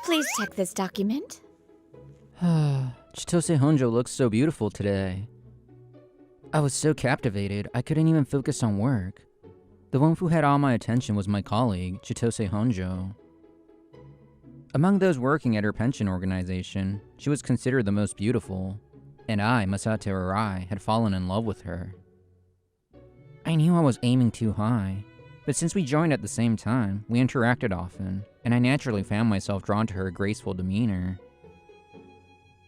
Please check this document. Chitose Honjo looks so beautiful today. I was so captivated, I couldn't even focus on work. The one who had all my attention was my colleague, Chitose Honjo. Among those working at her pension organization, she was considered the most beautiful, and I, Masato Arai, had fallen in love with her. I knew I was aiming too high, but since we joined at the same time, we interacted often, and I naturally found myself drawn to her graceful demeanor.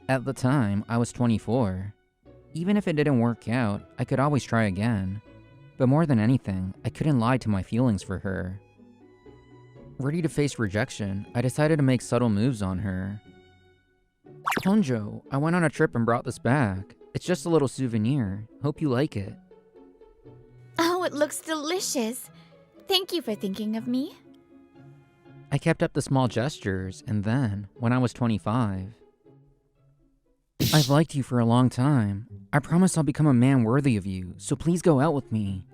At the time, I was 24. Even if it didn't work out, I could always try again. But more than anything, I couldn't lie to my feelings for her. Ready to face rejection, I decided to make subtle moves on her. Honjo, I went on a trip and brought this back. It's just a little souvenir. Hope you like it. Oh, it looks delicious. Thank you for thinking of me. I kept up the small gestures, and then, when I was 25, I've liked you for a long time. I promise I'll become a man worthy of you, so please go out with me.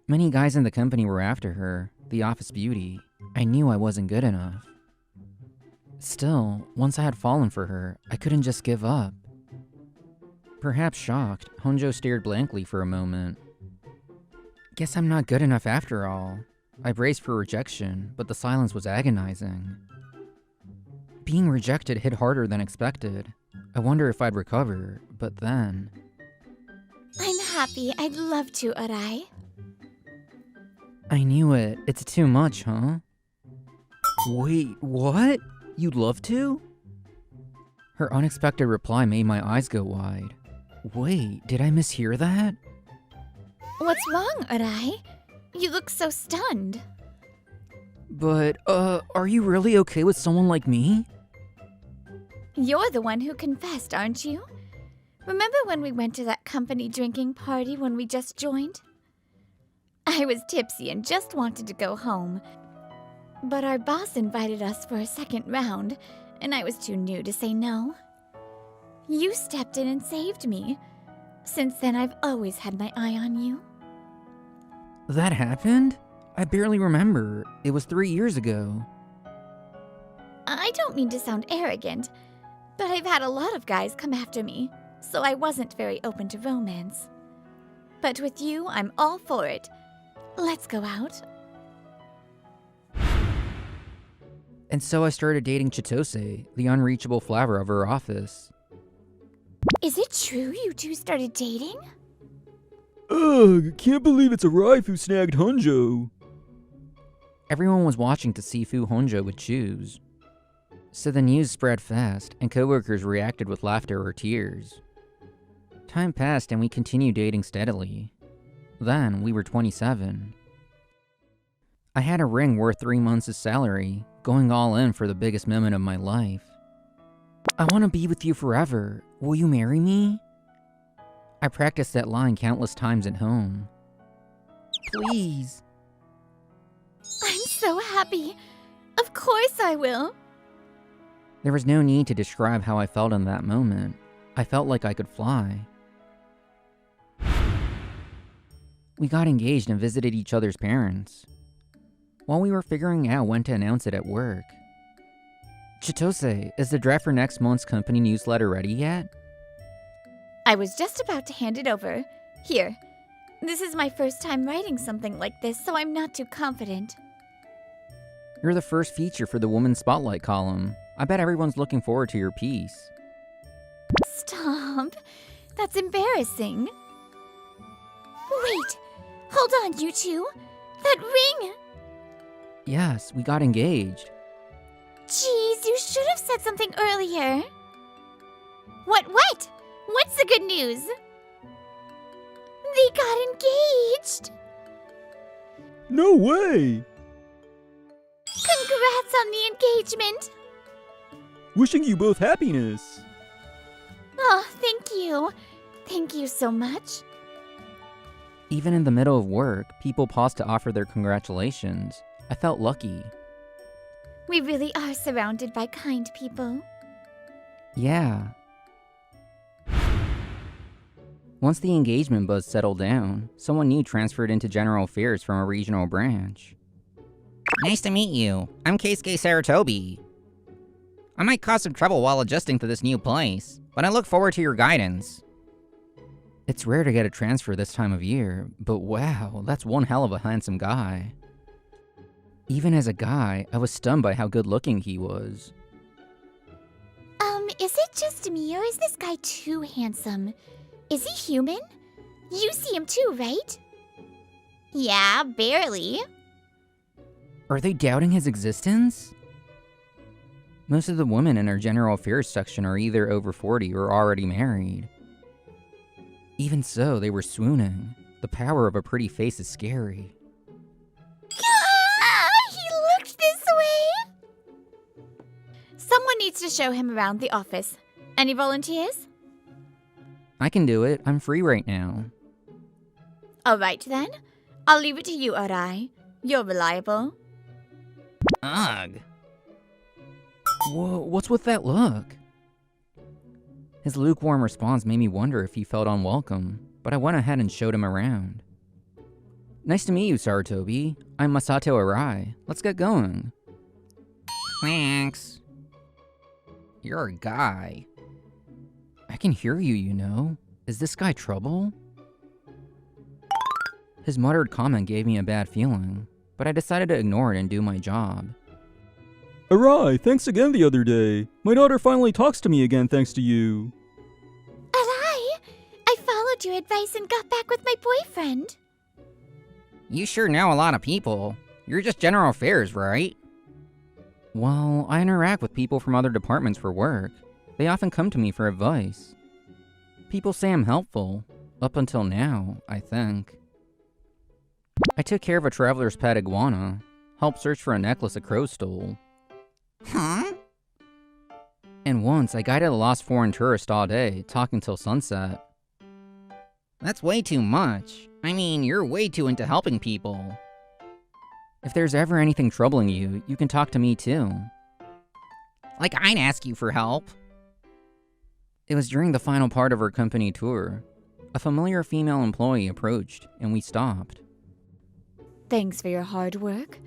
Many guys in the company were after her, the office beauty. I knew I wasn't good enough. Still, once I had fallen for her, I couldn't just give up. Perhaps shocked, Honjo stared blankly for a moment. Guess I'm not good enough after all. I braced for rejection, but the silence was agonizing. Being rejected hit harder than expected. I wonder if I'd recover, but then... I'm happy. I'd love to, Arai. I knew it. It's too much, huh? Wait, what? You'd love to? Her unexpected reply made my eyes go wide. Wait, did I mishear that? What's wrong, Arai? You look so stunned. But, are you really okay with someone like me? You're the one who confessed, aren't you? Remember when we went to that company drinking party when we just joined? I was tipsy and just wanted to go home. But our boss invited us for a second round, and I was too new to say no. You stepped in and saved me. Since then, I've always had my eye on you. That happened? I barely remember. It was 3 years ago. I don't mean to sound arrogant, but I've had a lot of guys come after me, so I wasn't very open to romance. But with you, I'm all for it. Let's go out. And so I started dating Chitose, the unreachable flower of her office. Is it true you two started dating? Ugh, can't believe it's Arai who snagged Honjo. Everyone was watching to see who Honjo would choose. So the news spread fast, and coworkers reacted with laughter or tears. Time passed and we continued dating steadily. Then we were 27. I had a ring worth 3 months' salary, going all in for the biggest moment of my life. I want to be with you forever. Will you marry me? I practiced that line countless times at home. Please. I'm so happy. Of course I will. There was no need to describe how I felt in that moment. I felt like I could fly. We got engaged and visited each other's parents. While we were figuring out when to announce it at work. Chitose, is the draft for next month's company newsletter ready yet? I was just about to hand it over. Here. This is my first time writing something like this, so I'm not too confident. You're the first feature for the Women's Spotlight column. I bet everyone's looking forward to your piece. Stop. That's embarrassing. Wait. Hold on, you two. That ring. Yes, we got engaged. Jeez, you should have said something earlier. What? What's the good news? They got engaged. No way! Congrats on the engagement. Wishing you both happiness. Oh, thank you. Thank you so much. Even in the middle of work, people paused to offer their congratulations. I felt lucky. We really are surrounded by kind people. Yeah. Once the engagement buzz settled down, someone new transferred into general affairs from a regional branch. Nice to meet you. I'm Keisuke Saratobi. I might cause some trouble while adjusting to this new place, but I look forward to your guidance. It's rare to get a transfer this time of year, but wow, that's one hell of a handsome guy. Even as a guy, I was stunned by how good looking he was. Is it just me, or is this guy too handsome? Is he human? You see him too, right? Yeah, barely. Are they doubting his existence? Most of the women in our general affairs section are either over 40 or already married. Even so, they were swooning. The power of a pretty face is scary. He looked this way! Someone needs to show him around the office. Any volunteers? I can do it. I'm free right now. All right, then. I'll leave it to you, Arai. You're reliable. Ugh. Whoa, what's with that look? His lukewarm response made me wonder if he felt unwelcome, but I went ahead and showed him around. Nice to meet you, Sarutobi. I'm Masato Arai. Let's get going. Thanks. You're a guy. I can hear you, you know. Is this guy trouble? His muttered comment gave me a bad feeling, but I decided to ignore it and do my job. Arai, thanks again the other day. My daughter finally talks to me again thanks to you. Arai, I followed your advice and got back with my boyfriend. You sure know a lot of people. You're just general affairs, right? Well, I interact with people from other departments for work. They often come to me for advice. People say I'm helpful. Up until now, I think. I took care of a traveler's pet iguana, helped search for a necklace a crow stole. Huh? And once, I guided a lost foreign tourist all day, talking till sunset. That's way too much. I mean, you're way too into helping people. If there's ever anything troubling you, you can talk to me too. Like I'd ask you for help. It was during the final part of our company tour. A familiar female employee approached, and we stopped. Thanks for your hard work.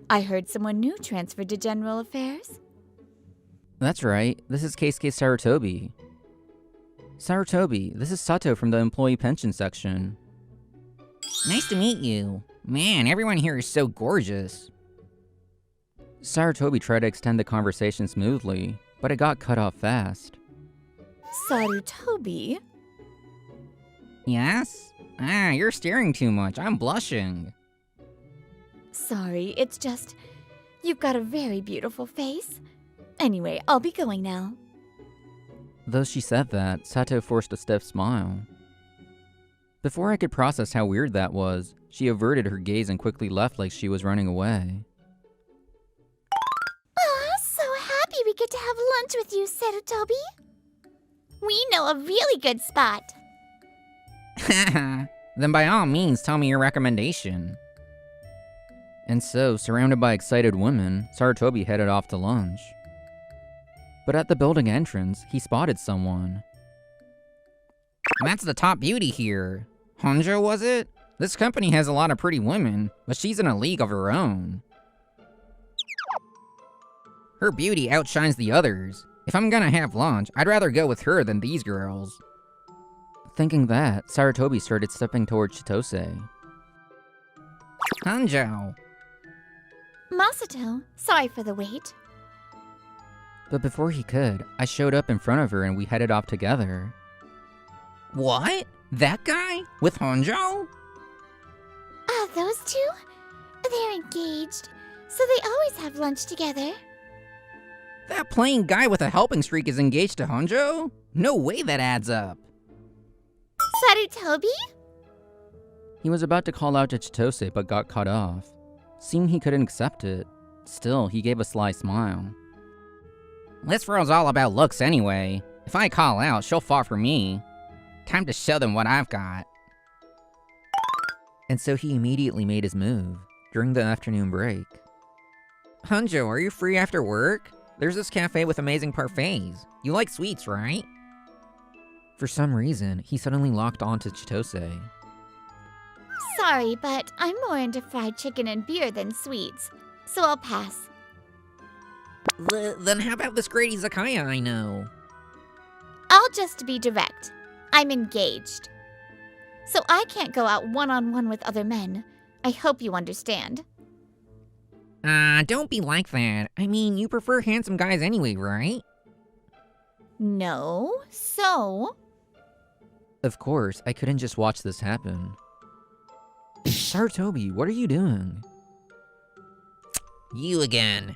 I heard someone new transferred to General Affairs. That's right, this is Keisuke Sarutobi. Sarutobi, this is Sato from the employee pension section. Nice to meet you. Man, everyone here is so gorgeous. Sarutobi tried to extend the conversation smoothly, but it got cut off fast. Sarutobi? Yes? You're staring too much. I'm blushing. Sorry, it's just... You've got a very beautiful face. Anyway, I'll be going now. Though she said that, Sato forced a stiff smile. Before I could process how weird that was, she averted her gaze and quickly left like she was running away. So happy we get to have lunch with you, Sarutobi. We know a really good spot. Then by all means, tell me your recommendation. And so, surrounded by excited women, Sarutobi headed off to lunch. But at the building entrance, he spotted someone. That's the top beauty here. Honjo, was it? This company has a lot of pretty women, but she's in a league of her own. Her beauty outshines the others. If I'm gonna have lunch, I'd rather go with her than these girls. Thinking that, Sarutobi started stepping towards Chitose. Honjo. Masato, sorry for the wait. But before he could, I showed up in front of her and we headed off together. What? That guy? With Honjo? Those two? They're engaged, so they always have lunch together. That plain guy with a helping streak is engaged to Honjo? No way that adds up. Sarutobi? He was about to call out to Chitose but got cut off. Seeing he couldn't accept it, still, he gave a sly smile. This girl's all about looks anyway. If I call out, she'll fall for me. Time to show them what I've got. And so he immediately made his move, during the afternoon break. Honjo, are you free after work? There's this cafe with amazing parfaits. You like sweets, right? For some reason, he suddenly locked onto Chitose. Sorry, but I'm more into fried chicken and beer than sweets, so I'll pass. Then how about this Grady Zakaya I know? I'll just be direct. I'm engaged. So I can't go out one-on-one with other men. I hope you understand. Don't be like that. I mean, you prefer handsome guys anyway, right? No, so... Of course, I couldn't just watch this happen. Sarutobi, what are you doing? You again.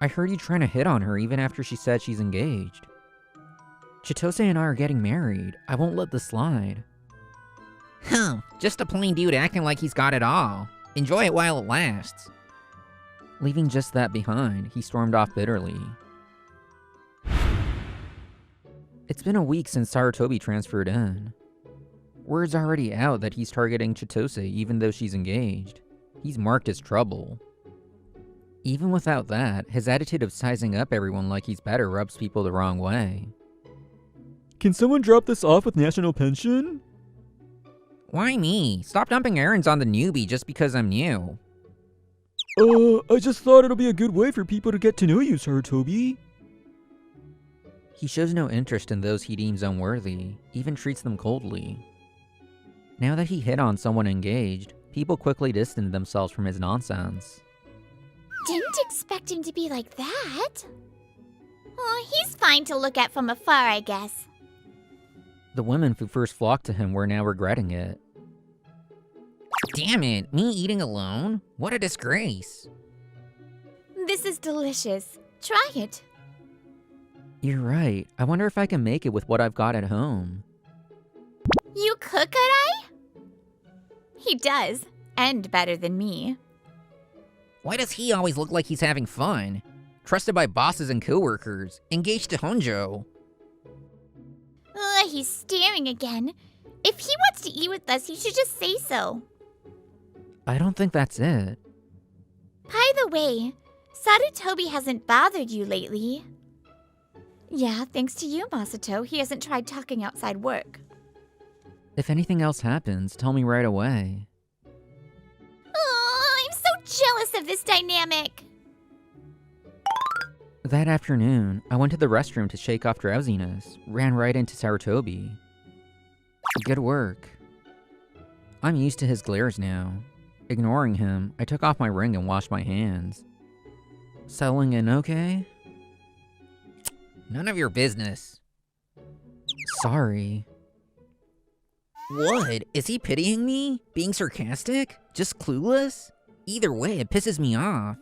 I heard you trying to hit on her even after she said she's engaged. Chitose and I are getting married. I won't let this slide. Huh, just a plain dude acting like he's got it all. Enjoy it while it lasts. Leaving just that behind, he stormed off bitterly. It's been a week since Sarutobi transferred in. Word's already out that he's targeting Chitose even though she's engaged. He's marked as trouble. Even without that, his attitude of sizing up everyone like he's better rubs people the wrong way. Can someone drop this off with National Pension? Why me? Stop dumping errands on the newbie just because I'm new. I just thought it'll be a good way for people to get to know you, Sarutobi. He shows no interest in those he deems unworthy, even treats them coldly. Now that he hit on someone engaged, people quickly distanced themselves from his nonsense. Didn't expect him to be like that. Oh, he's fine to look at from afar, I guess. The women who first flocked to him were now regretting it. Damn it, me eating alone? What a disgrace. This is delicious. Try it. You're right. I wonder if I can make it with what I've got at home. You cook, Arai? He does, and better than me. Why does he always look like he's having fun? Trusted by bosses and coworkers, engaged to Honjo. He's staring again. If he wants to eat with us, he should just say so. I don't think that's it. By the way, Sarutobi hasn't bothered you lately. Yeah, thanks to you, Masato. He hasn't tried talking outside work. If anything else happens, tell me right away. Oh, I'm so jealous of this dynamic. That afternoon, I went to the restroom to shake off drowsiness, ran right into Sarutobi. Good work. I'm used to his glares now. Ignoring him, I took off my ring and washed my hands. Settling in okay? None of your business. Sorry. What? Is he pitying me? Being sarcastic? Just clueless? Either way, it pisses me off.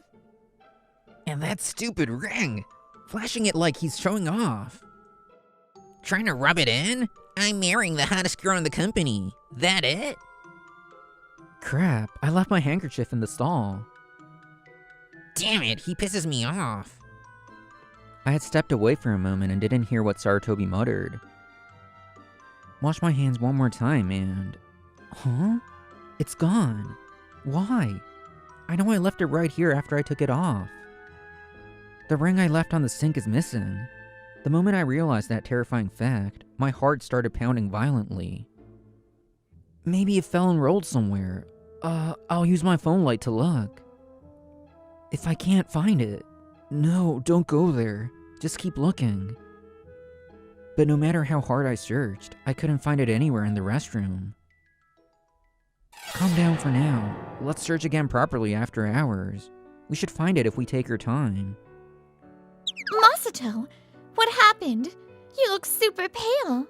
And that stupid ring! Flashing it like he's showing off. Trying to rub it in? I'm marrying the hottest girl in the company. That it? Crap, I left my handkerchief in the stall. Damn it, he pisses me off. I had stepped away for a moment and didn't hear what Sarutobi muttered. Wash my hands one more time and... Huh? It's gone. Why? I know I left it right here after I took it off. The ring I left on the sink is missing. The moment I realized that terrifying fact, my heart started pounding violently. Maybe it fell and rolled somewhere. I'll use my phone light to look. If I can't find it... No, don't go there. Just keep looking. But no matter how hard I searched, I couldn't find it anywhere in the restroom. Calm down for now. Let's search again properly after hours. We should find it if we take our time. Masato, what happened? You look super pale.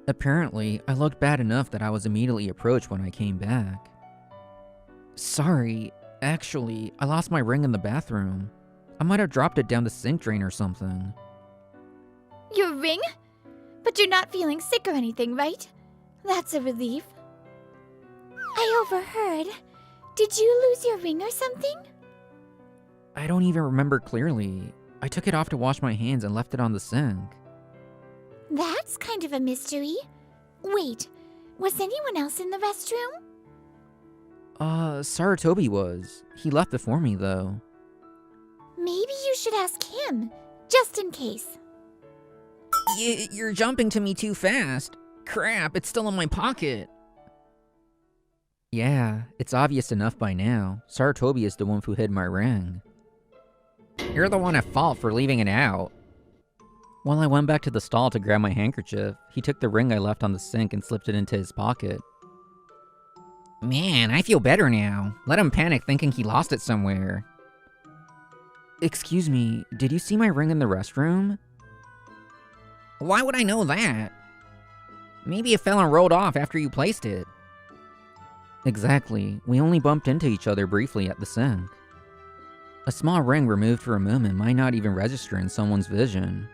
Apparently, I looked bad enough that I was immediately approached when I came back. Sorry, actually, I lost my ring in the bathroom. I might have dropped it down the sink drain or something. Your ring? But you're not feeling sick or anything, right? That's a relief. I overheard. Did you lose your ring or something? I don't even remember clearly. I took it off to wash my hands and left it on the sink. That's kind of a mystery. Wait, was anyone else in the restroom? Sarutobi was. He left before me, though. Maybe you should ask him, just in case. You're jumping to me too fast. Crap, it's still in my pocket. Yeah, it's obvious enough by now. Sarutobi is the one who hid my ring. You're the one at fault for leaving it out. While I went back to the stall to grab my handkerchief, he took the ring I left on the sink and slipped it into his pocket. Man, I feel better now. Let him panic thinking he lost it somewhere. Excuse me, did you see my ring in the restroom? Why would I know that? Maybe it fell and rolled off after you placed it. Exactly, we only bumped into each other briefly at the sink. A small ring removed for a moment might not even register in someone's vision.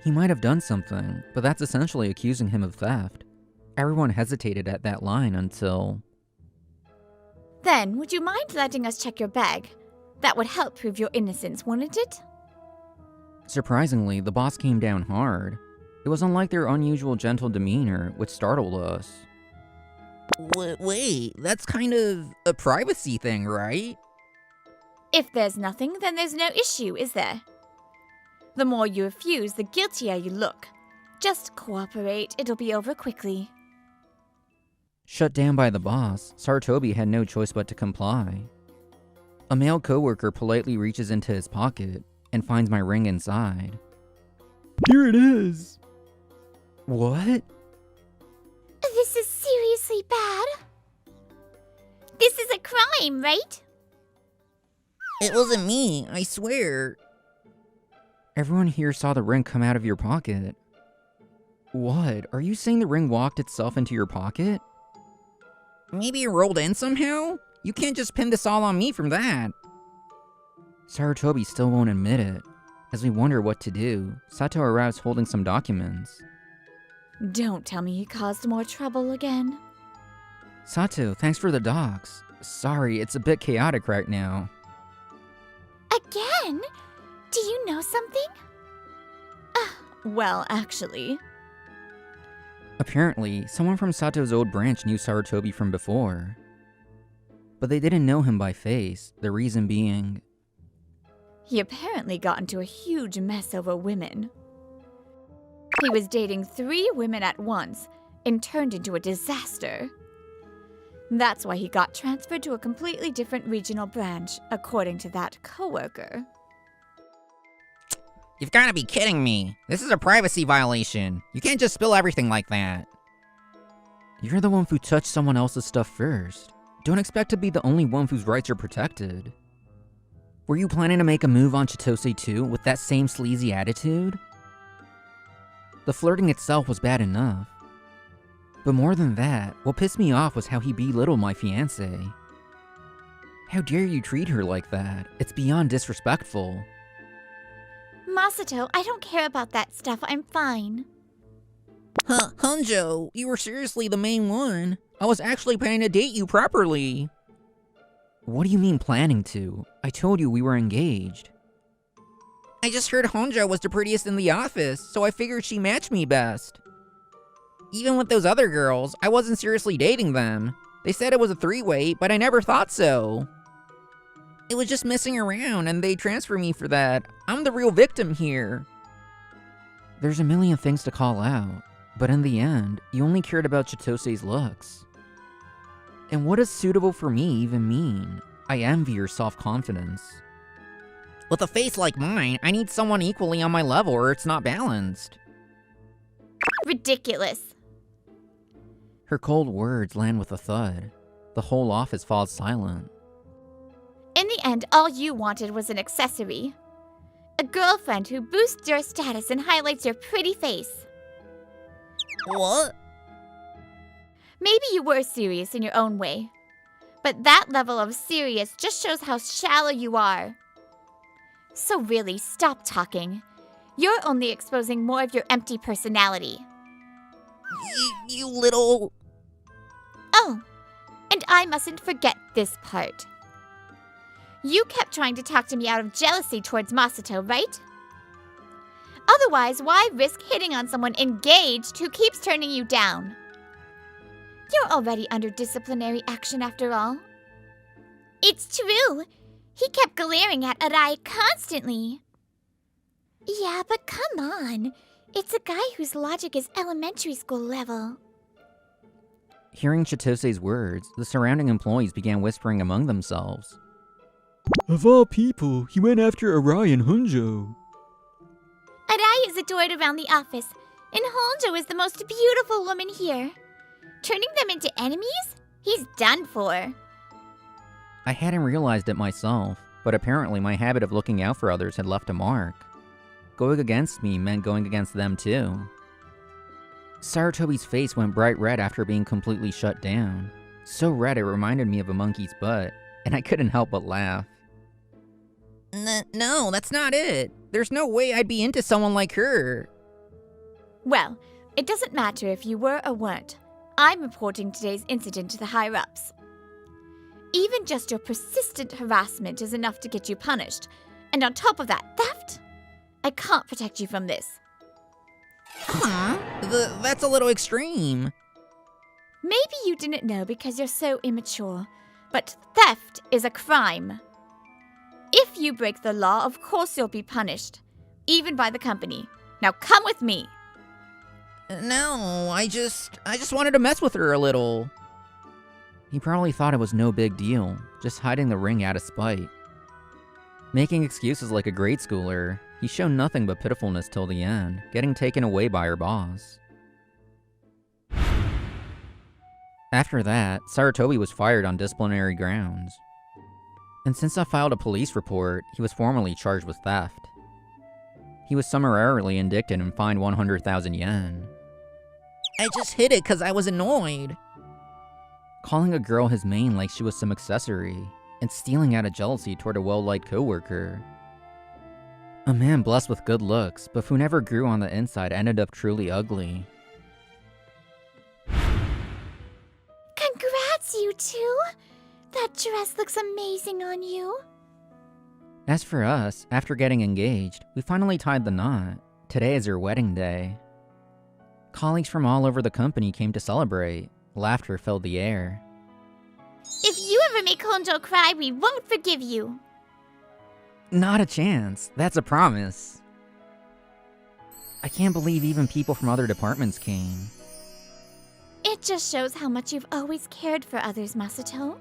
He might have done something, but that's essentially accusing him of theft. Everyone hesitated at that line until... Then, would you mind letting us check your bag? That would help prove your innocence, wouldn't it? Surprisingly, the boss came down hard. It was unlike their unusual gentle demeanor, which startled us. Wait, that's kind of a privacy thing, right? If there's nothing, then there's no issue, is there? The more you refuse, the guiltier you look. Just cooperate, it'll be over quickly. Shut down by the boss, Saratobi had no choice but to comply. A male coworker politely reaches into his pocket and finds my ring inside. Here it is. What? This is seriously bad. This is a crime, right? It wasn't me, I swear. Everyone here saw the ring come out of your pocket. What? Are you saying the ring walked itself into your pocket? Maybe it rolled in somehow? You can't just pin this all on me from that. Saratobi still won't admit it. As we wonder what to do, Sato arrives holding some documents. Don't tell me he caused more trouble again. Sato, thanks for the docs. Sorry, it's a bit chaotic right now. Again? Do you know something? Well, actually. Apparently, someone from Sato's old branch knew Saratobi from before. But they didn't know him by face, the reason being... He apparently got into a huge mess over women. He was dating 3 women at once and turned into a disaster. That's why he got transferred to a completely different regional branch, according to that coworker. You've gotta be kidding me. This is a privacy violation. You can't just spill everything like that. You're the one who touched someone else's stuff first. Don't expect to be the only one whose rights are protected. Were you planning to make a move on Chitose too, with that same sleazy attitude? The flirting itself was bad enough. But more than that, what pissed me off was how he belittled my fiancée. How dare you treat her like that? It's beyond disrespectful. Masato, I don't care about that stuff. I'm fine. Huh, Honjo, you were seriously the main one. I was actually planning to date you properly. What do you mean planning to? I told you we were engaged. I just heard Honjo was the prettiest in the office, so I figured she matched me best. Even with those other girls, I wasn't seriously dating them. They said it was a 3-way, but I never thought so. It was just messing around, and they transferred me for that. I'm the real victim here. There's a million things to call out, but in the end, you only cared about Chitose's looks. And what does suitable for me even mean? I envy your self-confidence. With a face like mine, I need someone equally on my level or it's not balanced. Ridiculous. Her cold words land with a thud. The whole office falls silent. In the end, all you wanted was an accessory. A girlfriend who boosts your status and highlights your pretty face. What? Maybe you were serious in your own way. But that level of serious just shows how shallow you are. So really, stop talking. You're only exposing more of your empty personality. You little... Oh, and I mustn't forget this part. You kept trying to talk to me out of jealousy towards Masato, right? Otherwise, why risk hitting on someone engaged who keeps turning you down? You're already under disciplinary action after all. It's true. He kept glaring at Arai constantly. Yeah, but come on. It's a guy whose logic is elementary school level. Hearing Chitose's words, the surrounding employees began whispering among themselves. Of all people, he went after Arai and Hunjo. Arai is adored around the office, and Honjo is the most beautiful woman here. Turning them into enemies? He's done for. I hadn't realized it myself, but apparently my habit of looking out for others had left a mark. Going against me meant going against them too. Sarutobi's face went bright red after being completely shut down. So red it reminded me of a monkey's butt, and I couldn't help but laugh. No, that's not it. There's no way I'd be into someone like her. Well, it doesn't matter if you were or weren't. I'm reporting today's incident to the higher-ups. Even just your persistent harassment is enough to get you punished. And on top of that, theft? I can't protect you from this. Huh? That's a little extreme. Maybe you didn't know because you're so immature, but theft is a crime. If you break the law, of course you'll be punished, even by the company. Now come with me. No, I just wanted to mess with her a little. He probably thought it was no big deal, just hiding the ring out of spite. Making excuses like a grade schooler, he showed nothing but pitifulness till the end, getting taken away by her boss. After that, Sarutobi was fired on disciplinary grounds. And since I filed a police report, he was formally charged with theft. He was summarily indicted and fined 100,000 yen. I just hid it because I was annoyed. Calling a girl his main like she was some accessory, and stealing out of jealousy toward a well-liked coworker. A man blessed with good looks, but who never grew on the inside ended up truly ugly. Congrats, you two! That dress looks amazing on you. As for us, after getting engaged, we finally tied the knot. Today is our wedding day. Colleagues from all over the company came to celebrate. Laughter filled the air. If you ever make Honjo cry, we won't forgive you. Not a chance. That's a promise. I can't believe even people from other departments came. It just shows how much you've always cared for others, Masato.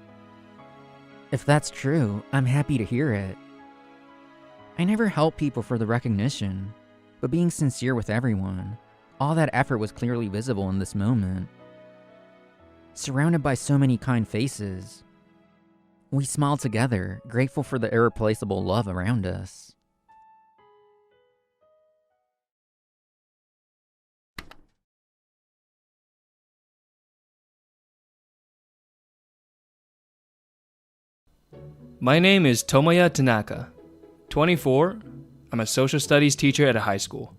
If that's true, I'm happy to hear it. I never help people for the recognition, but being sincere with everyone, all that effort was clearly visible in this moment. Surrounded by so many kind faces, we smiled together, grateful for the irreplaceable love around us. My name is Tomoya Tanaka. 24. I'm a social studies teacher at a high school.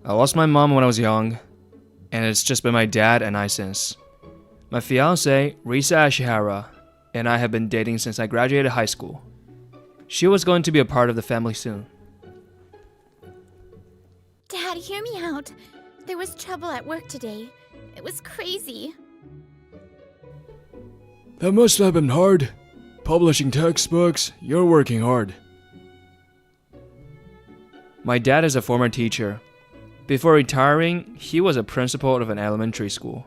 I lost my mom when I was young, and it's just been my dad and I since. My fiancée, Risa Ashihara, and I have been dating since I graduated high school. She was going to be a part of the family soon. Dad, hear me out. There was trouble at work today. It was crazy. That must have been hard. Publishing textbooks, you're working hard. My dad is a former teacher. Before retiring, he was a principal of an elementary school.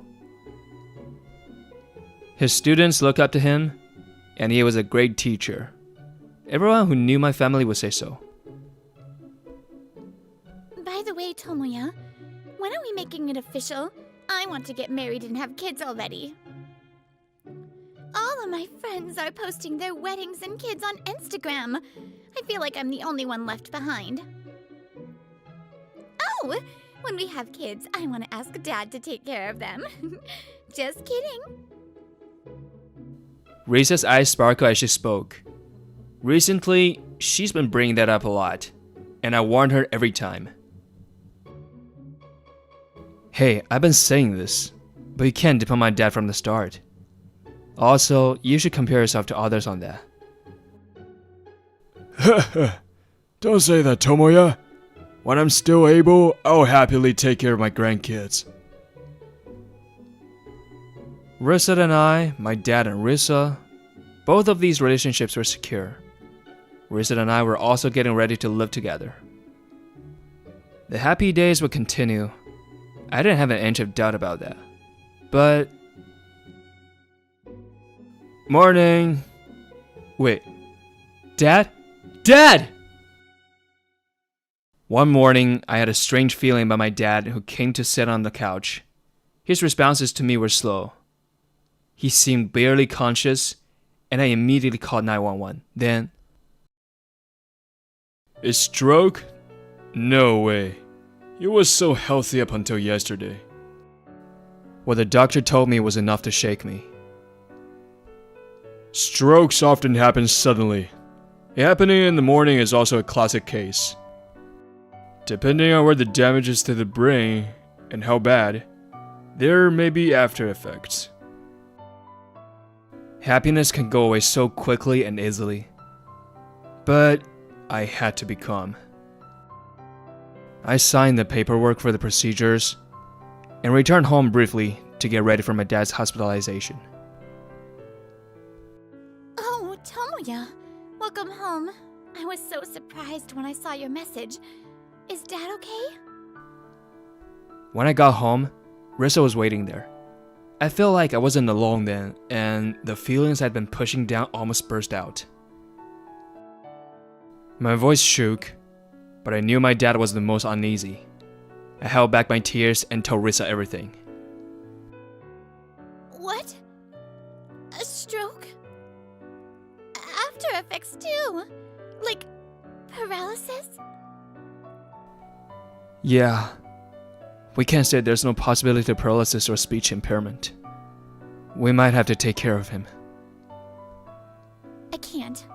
His students look up to him, and he was a great teacher. Everyone who knew my family would say so. By the way, Tomoya, when are we making it official? I want to get married and have kids already. All of my friends are posting their weddings and kids on Instagram. I feel like I'm the only one left behind. Oh, when we have kids, I want to ask Dad to take care of them. Just kidding. Risa's eyes sparkle as she spoke. Recently, she's been bringing that up a lot, and I warned her every time. Hey, I've been saying this, but you can't depend on my dad from the start. Also, you should compare yourself to others on that. Don't say that, Tomoya. When I'm still able, I'll happily take care of my grandkids. Risa and I, my dad and Risa, both of these relationships were secure. Risa and I were also getting ready to live together. The happy days would continue. I didn't have an inch of doubt about that. But Morning. Wait. Dad? Dad! One morning, I had a strange feeling about my dad who came to sit on the couch. His responses to me were slow. He seemed barely conscious, and I immediately called 911. Then, A stroke? No way. He was so healthy up until yesterday. what the doctor told me was enough to shake me. Strokes often happen suddenly. Happening in the morning is also a classic case. Depending on where the damage is to the brain and how bad, there may be after effects. Happiness can go away so quickly and easily. But I had to be calm. I signed the paperwork for the procedures and returned home briefly to get ready for my dad's hospitalization. Oh, Tomoya, welcome home. I was so surprised when I saw your message. Is Dad okay? When I got home, Rissa was waiting there. I felt like I wasn't alone then, and the feelings I'd been pushing down almost burst out. My voice shook, but I knew my dad was the most uneasy. I held back my tears and told Rissa everything. What? A stroke? After effects too? Like paralysis? Yeah. We can't say there's no possibility of paralysis or speech impairment. We might have to take care of him. I can't.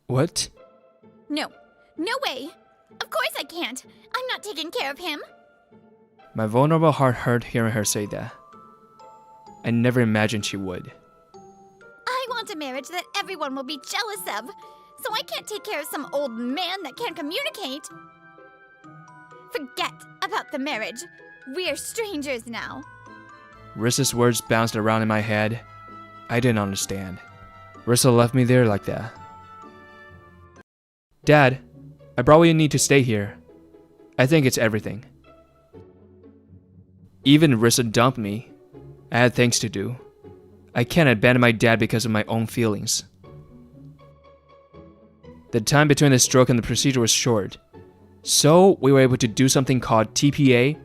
What? No. No way! Of course I can't! I'm not taking care of him! My vulnerable heart hurt hearing her say that. I never imagined she would. I want a marriage that everyone will be jealous of, so I can't take care of some old man that can't communicate. Forget about the marriage. We're strangers now. Rissa's words bounced around in my head. I didn't understand. Rissa left me there like that. Dad, I brought what you need to stay here. I think it's everything. Even Rissa dumped me. I had things to do. I can't abandon my dad because of my own feelings. The time between the stroke and the procedure was short, so we were able to do something called TPA,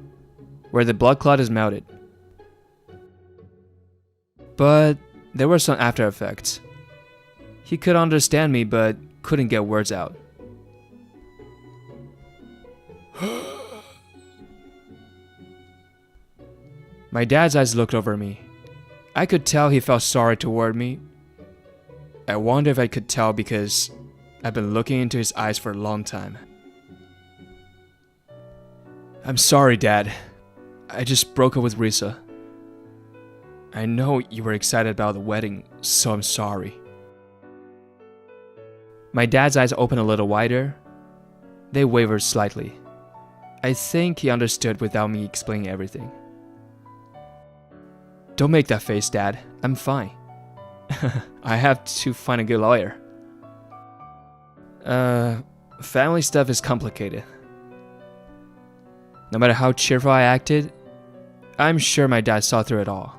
where the blood clot is melted. But there were some after effects. He could understand me, but couldn't get words out. My dad's eyes looked over me. I could tell he felt sorry toward me. I wonder if I could tell because I've been looking into his eyes for a long time. I'm sorry, Dad. I just broke up with Rissa. I know you were excited about the wedding, so I'm sorry. My dad's eyes opened a little wider. They wavered slightly. I think he understood without me explaining everything. Don't make that face, Dad. I'm fine. I have to find a good lawyer. Family stuff is complicated. No matter how cheerful I acted, I'm sure my dad saw through it all.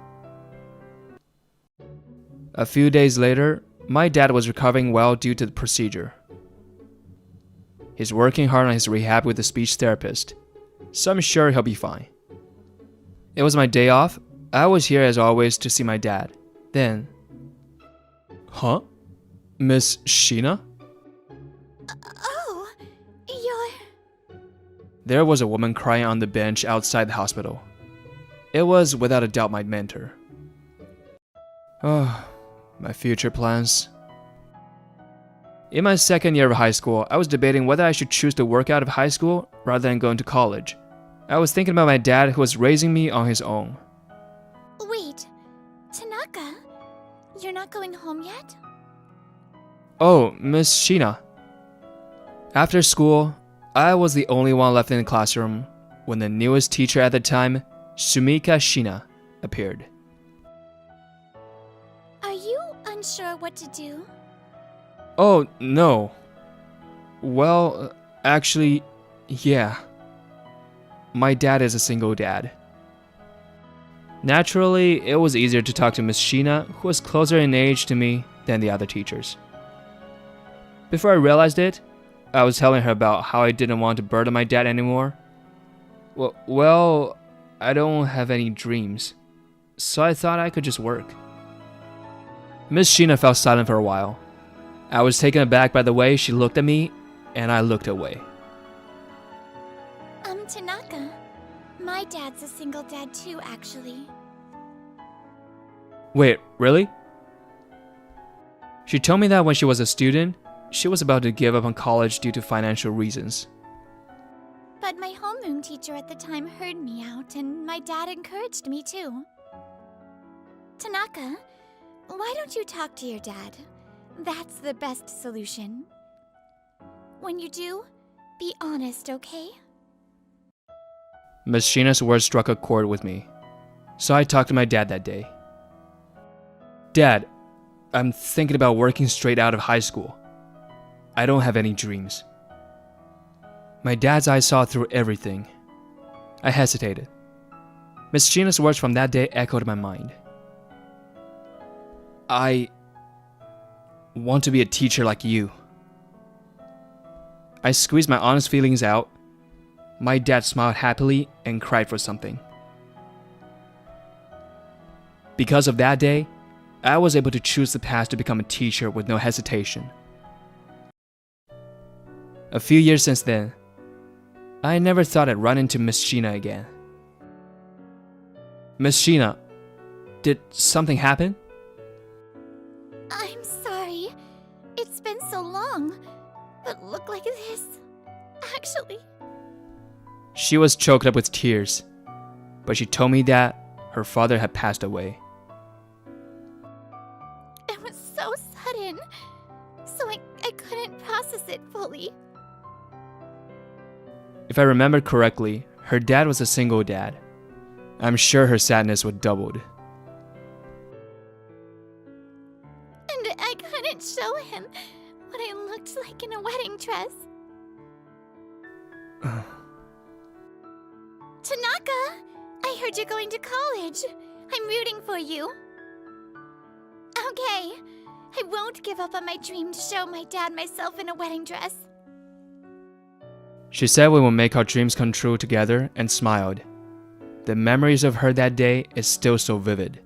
A few days later, my dad was recovering well due to the procedure. He's working hard on his rehab with a speech therapist, so I'm sure he'll be fine. It was my day off. I was here as always to see my dad. Then... Huh? Miss Sheena? Oh, you're... There was a woman crying on the bench outside the hospital. It was without a doubt my mentor. Oh, my future plans. In my second year of high school, I was debating whether I should choose to work out of high school rather than going to college. I was thinking about my dad who was raising me on his own. Wait, Tanaka, you're not going home yet? Oh, Miss Sheena. After school, I was the only one left in the classroom when the newest teacher at the time, Sumika Sheena, appeared. Are you unsure what to do? Oh, no. Well, actually, yeah. My dad is a single dad. Naturally, it was easier to talk to Miss Sheena, who was closer in age to me than the other teachers. Before I realized it, I was telling her about how I didn't want to burden my dad anymore. Well, I don't have any dreams, so I thought I could just work. Miss Sheena fell silent for a while. I was taken aback by the way she looked at me, and I looked away. Tanaka, my dad's a single dad too, actually. Wait, really? She told me that when she was a student, she was about to give up on college due to financial reasons. But my homeroom teacher at the time heard me out, and my dad encouraged me too. Tanaka, why don't you talk to your dad? That's the best solution. When you do, be honest, okay? Miss Sheena's words struck a chord with me, so I talked to my dad that day. Dad, I'm thinking about working straight out of high school. I don't have any dreams. My dad's eyes saw through everything. I hesitated. Miss Sheena's words from that day echoed in my mind. I want to be a teacher like you. I squeezed my honest feelings out. My dad smiled happily and cried for something. Because of that day, I was able to choose the path to become a teacher with no hesitation. A few years since then, I never thought I'd run into Miss Sheena again. Miss Sheena, did something happen? I'm sorry. It's been so long. But look like this. Actually. She was choked up with tears, but she told me that her father had passed away. It was so sudden, so I couldn't process it fully. If I remember correctly, her dad was a single dad. I'm sure her sadness would doubled. And I couldn't show him what I looked like in a wedding dress. Tanaka, I heard you're going to college. I'm rooting for you. Okay, I won't give up on my dream to show my dad myself in a wedding dress. She said we will make our dreams come true together and smiled. The memories of her that day is still so vivid.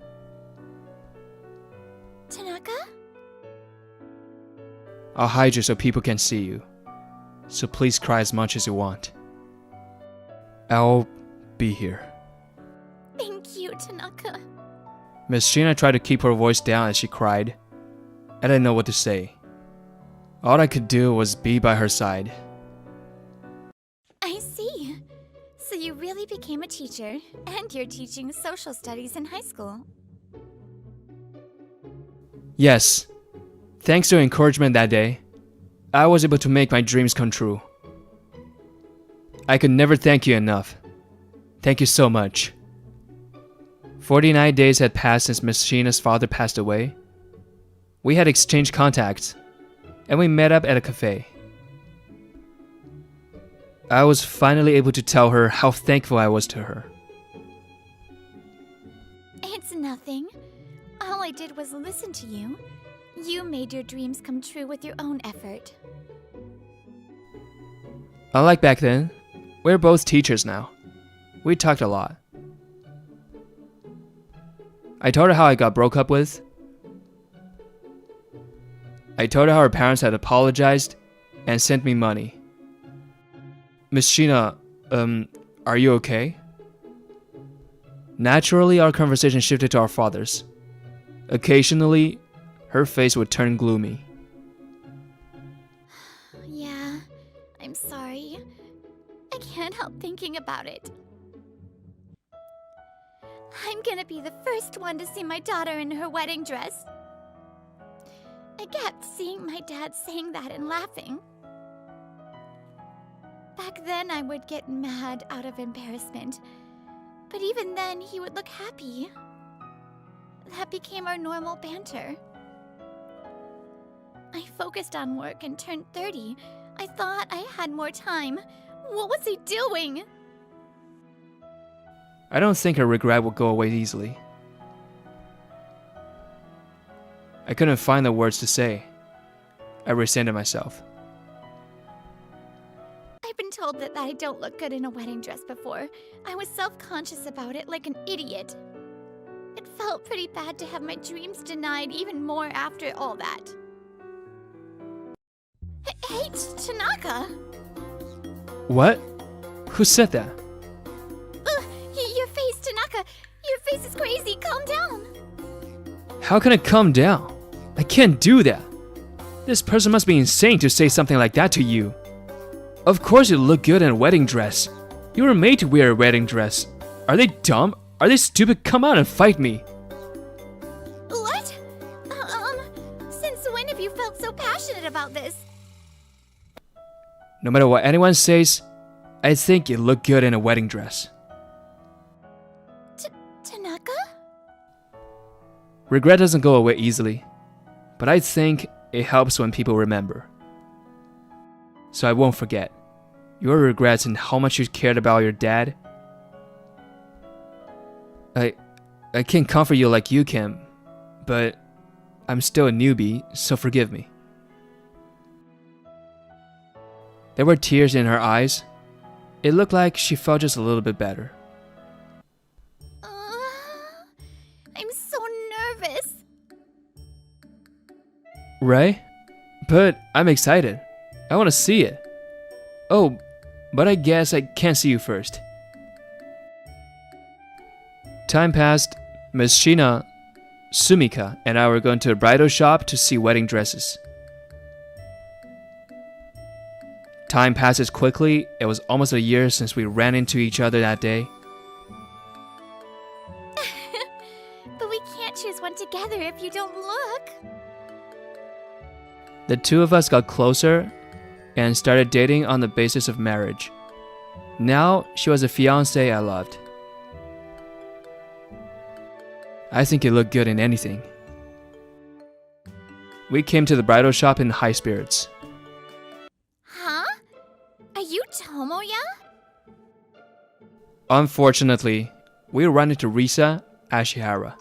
Tanaka? I'll hide you so people can see you. So please cry as much as you want. I'll be here. Thank you, Tanaka. Miss Sheena tried to keep her voice down as she cried. I didn't know what to say. All I could do was be by her side. I see. So you really became a teacher, and you're teaching social studies in high school. Yes. Thanks to your encouragement that day, I was able to make my dreams come true. I could never thank you enough. Thank you so much. 49 days had passed since Miss Sheena's father passed away. We had exchanged contacts, and we met up at a cafe. I was finally able to tell her how thankful I was to her. It's nothing. All I did was listen to you. You made your dreams come true with your own effort. Unlike back then, we're both teachers now. We talked a lot. I told her how I got broke up with. I told her how her parents had apologized and sent me money. Miss Sheena, are you okay? Naturally, our conversation shifted to our fathers. Occasionally, her face would turn gloomy. Yeah, I'm sorry. I can't help thinking about it. I'm gonna be the first one to see my daughter in her wedding dress. I kept seeing my dad saying that and laughing. Back then, I would get mad out of embarrassment. But even then, he would look happy. That became our normal banter. I focused on work and turned 30. I thought I had more time. What was he doing? I don't think her regret will go away easily. I couldn't find the words to say. I resented myself. I've been told that I don't look good in a wedding dress before. I was self-conscious about it like an idiot. It felt pretty bad to have my dreams denied even more after all that. Hey, Tanaka! What? Who said that? Your face, Tanaka! Your face is crazy! Calm down! How can I calm down? I can't do that. This person must be insane to say something like that to you. Of course you look good in a wedding dress. You were made to wear a wedding dress. Are they dumb? Are they stupid? Come out and fight me. What? Since when have you felt so passionate about this? No matter what anyone says, I think you look good in a wedding dress. Tanaka? Regret doesn't go away easily, but I think it helps when people remember. So I won't forget your regrets and how much you cared about your dad. I can't comfort you like you can, but I'm still a newbie, so forgive me. There were tears in her eyes. It looked like she felt just a little bit better. I'm so nervous. Right? But I'm excited. I want to see it. Oh, but I guess I can't see you first. Time passed. Miss Shina, Sumika, and I were going to a bridal shop to see wedding dresses. Time passes quickly. It was almost a year since we ran into each other that day. But we can't choose one together if you don't look. The two of us got closer and started dating on the basis of marriage. Now she was a fiancée I loved. I think you look good in anything. We came to the bridal shop in high spirits. Huh? Are you Tomoya? Unfortunately, we ran into Risa Ashihara,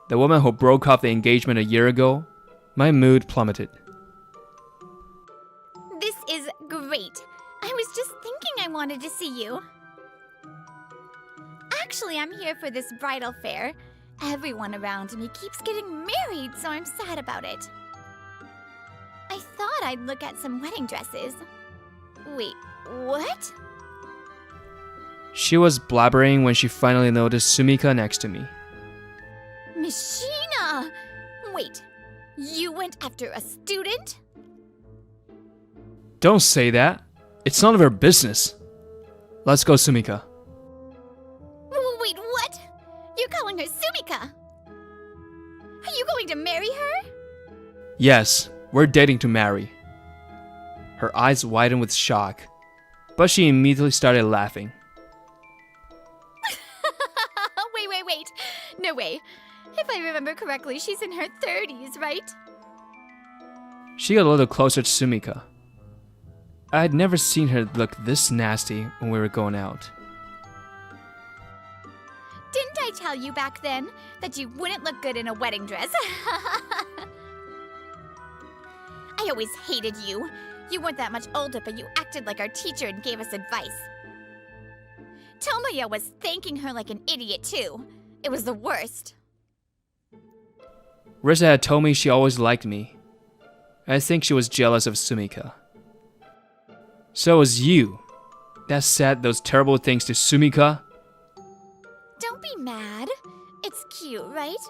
the woman who broke off the engagement a year ago. My mood plummeted. This is great. I was just thinking I wanted to see you. Actually, I'm here for this bridal fair. Everyone around me keeps getting married, so I'm sad about it. I thought I'd look at some wedding dresses. Wait, what? She was blabbering when she finally noticed Sumika next to me. Mishina! Wait, you went after a student? Don't say that. It's none of her business. Let's go, Sumika. Wait, what? You're calling her Sumika? Are you going to marry her? Yes, we're dating to marry. Her eyes widened with shock, but she immediately started laughing. Wait. No way. If I remember correctly, she's in her 30s, right? She got a little closer to Sumika. I had never seen her look this nasty when we were going out. Didn't I tell you back then that you wouldn't look good in a wedding dress? I always hated you. You weren't that much older, but you acted like our teacher and gave us advice. Tomoya was thanking her like an idiot, too. It was the worst. Risa had told me she always liked me. I think she was jealous of Sumika. So it was you that said those terrible things to Sumika? Don't be mad. It's cute, right?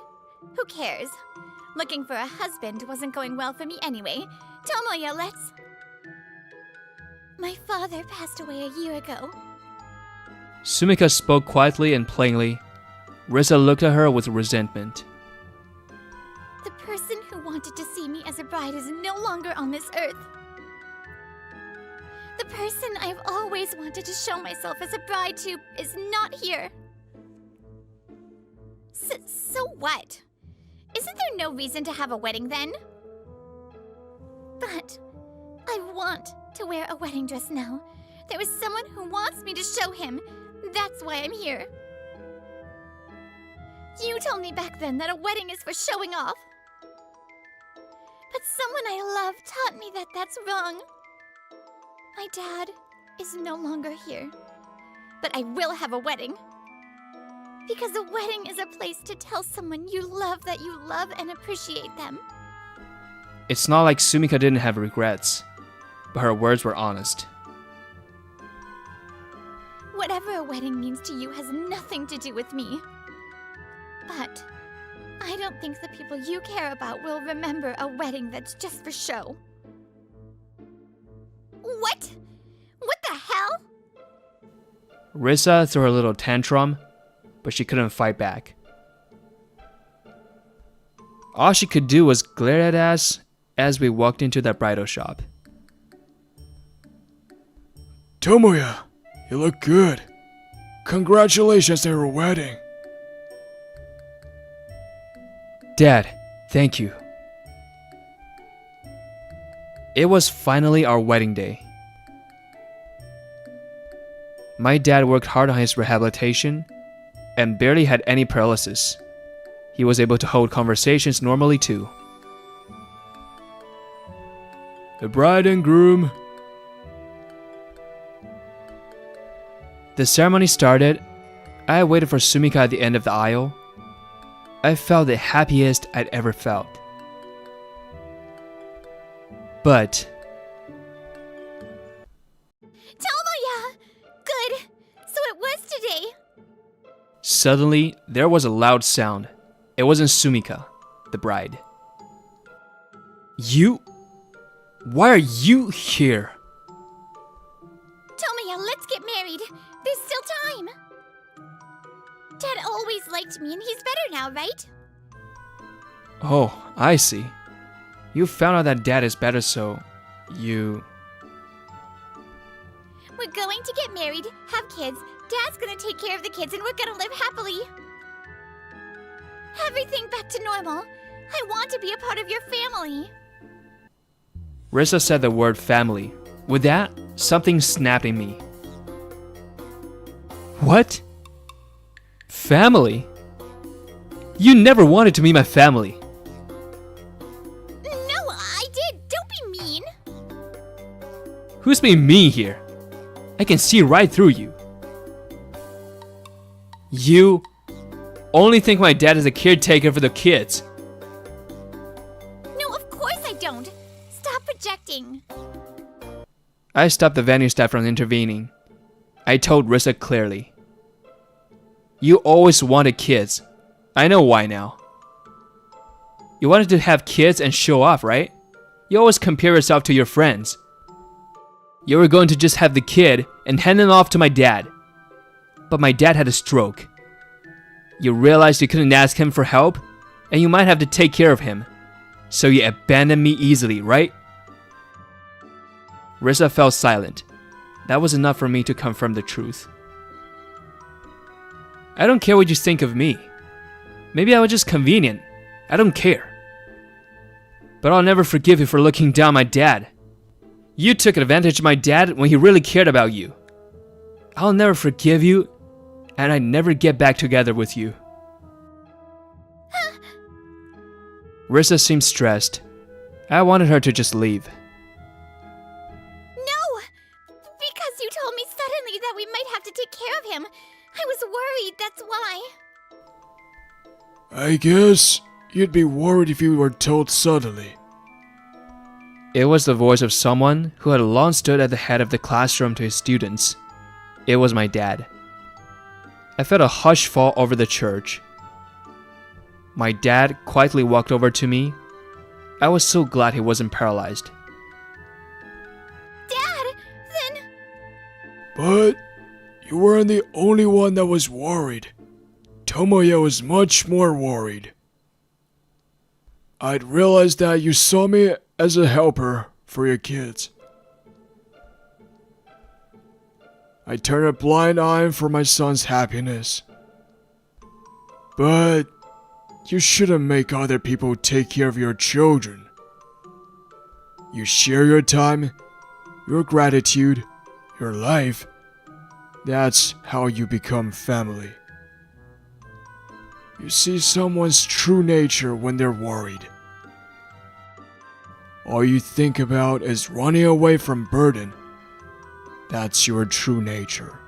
Who cares? Looking for a husband wasn't going well for me anyway. Tomoya, let's... My father passed away a year ago. Sumika spoke quietly and plainly. Risa looked at her with resentment. The person who wanted to see me as a bride is no longer on this earth. The person I've always wanted to show myself as a bride to is not here. So what? Isn't there no reason to have a wedding then? But I want to wear a wedding dress now. There is someone who wants me to show him. That's why I'm here. You told me back then that a wedding is for showing off. But someone I love taught me that that's wrong. My dad is no longer here. But I will have a wedding. Because a wedding is a place to tell someone you love that you love and appreciate them. It's not like Sumika didn't have regrets, but her words were honest. Whatever a wedding means to you has nothing to do with me. But I don't think the people you care about will remember a wedding that's just for show. What? What the hell? Risa threw her little tantrum, but she couldn't fight back. All she could do was glare at us as we walked into that bridal shop. Tomoya, you look good. Congratulations on your wedding. Dad, thank you. It was finally our wedding day. My dad worked hard on his rehabilitation and barely had any paralysis. He was able to hold conversations normally too. The bride and groom. The ceremony started. I waited for Sumika at the end of the aisle. I felt the happiest I'd ever felt. But Tomoya! Good. So it was today. suddenly there was a loud sound. It wasn't Sumika, the bride. You? Why are you here? Tomoya, let's get married. There's still time. Dad always liked me and he's better now, right? Oh, I see. You found out that dad is better, so you... We're going to get married, have kids, Dad's gonna take care of the kids, and we're gonna live happily. Everything back to normal. I want to be a part of your family. Risa said the word family. With that, something snapped in me. What? Family? You never wanted to meet my family. No, I did. Don't be mean. Who's being mean here? I can see right through you. You only think my dad is a caretaker for the kids. No, of course I don't. Stop projecting. I stopped the venue staff from intervening. I told Risa clearly. You always wanted kids. I know why now. You wanted to have kids and show off, right? You always compare yourself to your friends. You were going to just have the kid and hand it off to my dad. But my dad had a stroke. You realized you couldn't ask him for help, and you might have to take care of him. So you abandoned me easily, right? Risa fell silent. That was enough for me to confirm the truth. I don't care what you think of me. Maybe I was just convenient. I don't care. But I'll never forgive you for looking down my dad. You took advantage of my dad when he really cared about you. I'll never forgive you, and I'd never get back together with you. Risa seemed stressed. I wanted her to just leave. No! Because you told me suddenly that we might have to take care of him. I was worried, that's why. I guess you'd be worried if you were told suddenly. It was the voice of someone who had long stood at the head of the classroom to his students. It was my dad. I felt a hush fall over the church. My dad quietly walked over to me. I was so glad he wasn't paralyzed. Dad, then... But you weren't the only one that was worried. Tomoya was much more worried. I'd realized that you saw me as a helper for your kids. I turned a blind eye for my son's happiness. But you shouldn't make other people take care of your children. You share your time, your gratitude, your life. That's how you become family. You see someone's true nature when they're worried. All you think about is running away from burden. That's your true nature.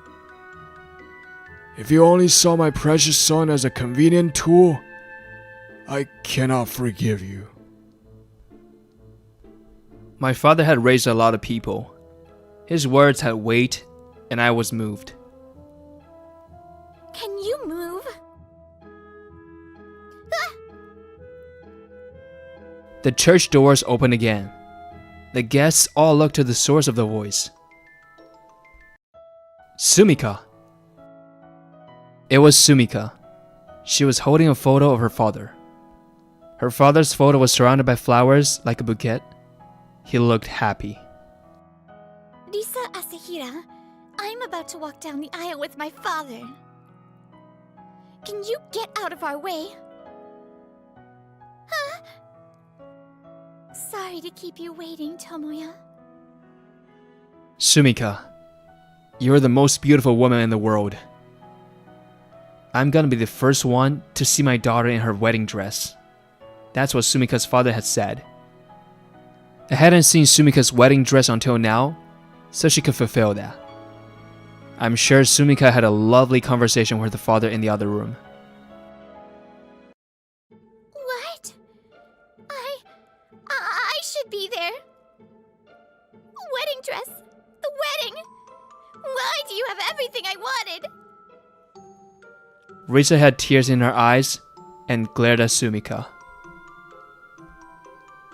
If you only saw my precious son as a convenient tool, I cannot forgive you. My father had raised a lot of people. His words had weight, and I was moved. Can you move? The church doors opened again. The guests all looked to the source of the voice. Sumika. It was Sumika. She was holding a photo of her father. Her father's photo was surrounded by flowers like a bouquet. He looked happy. Risa Asahira, I'm about to walk down the aisle with my father. Can you get out of our way? Huh? Sorry to keep you waiting, Tomoya. Sumika, you're the most beautiful woman in the world. I'm gonna be the first one to see my daughter in her wedding dress. That's what Sumika's father had said. I hadn't seen Sumika's wedding dress until now, so she could fulfill that. I'm sure Sumika had a lovely conversation with her father in the other room. What? I should be there. Wedding dress. The wedding. Why do you have everything I wanted? Risa had tears in her eyes and glared at Sumika.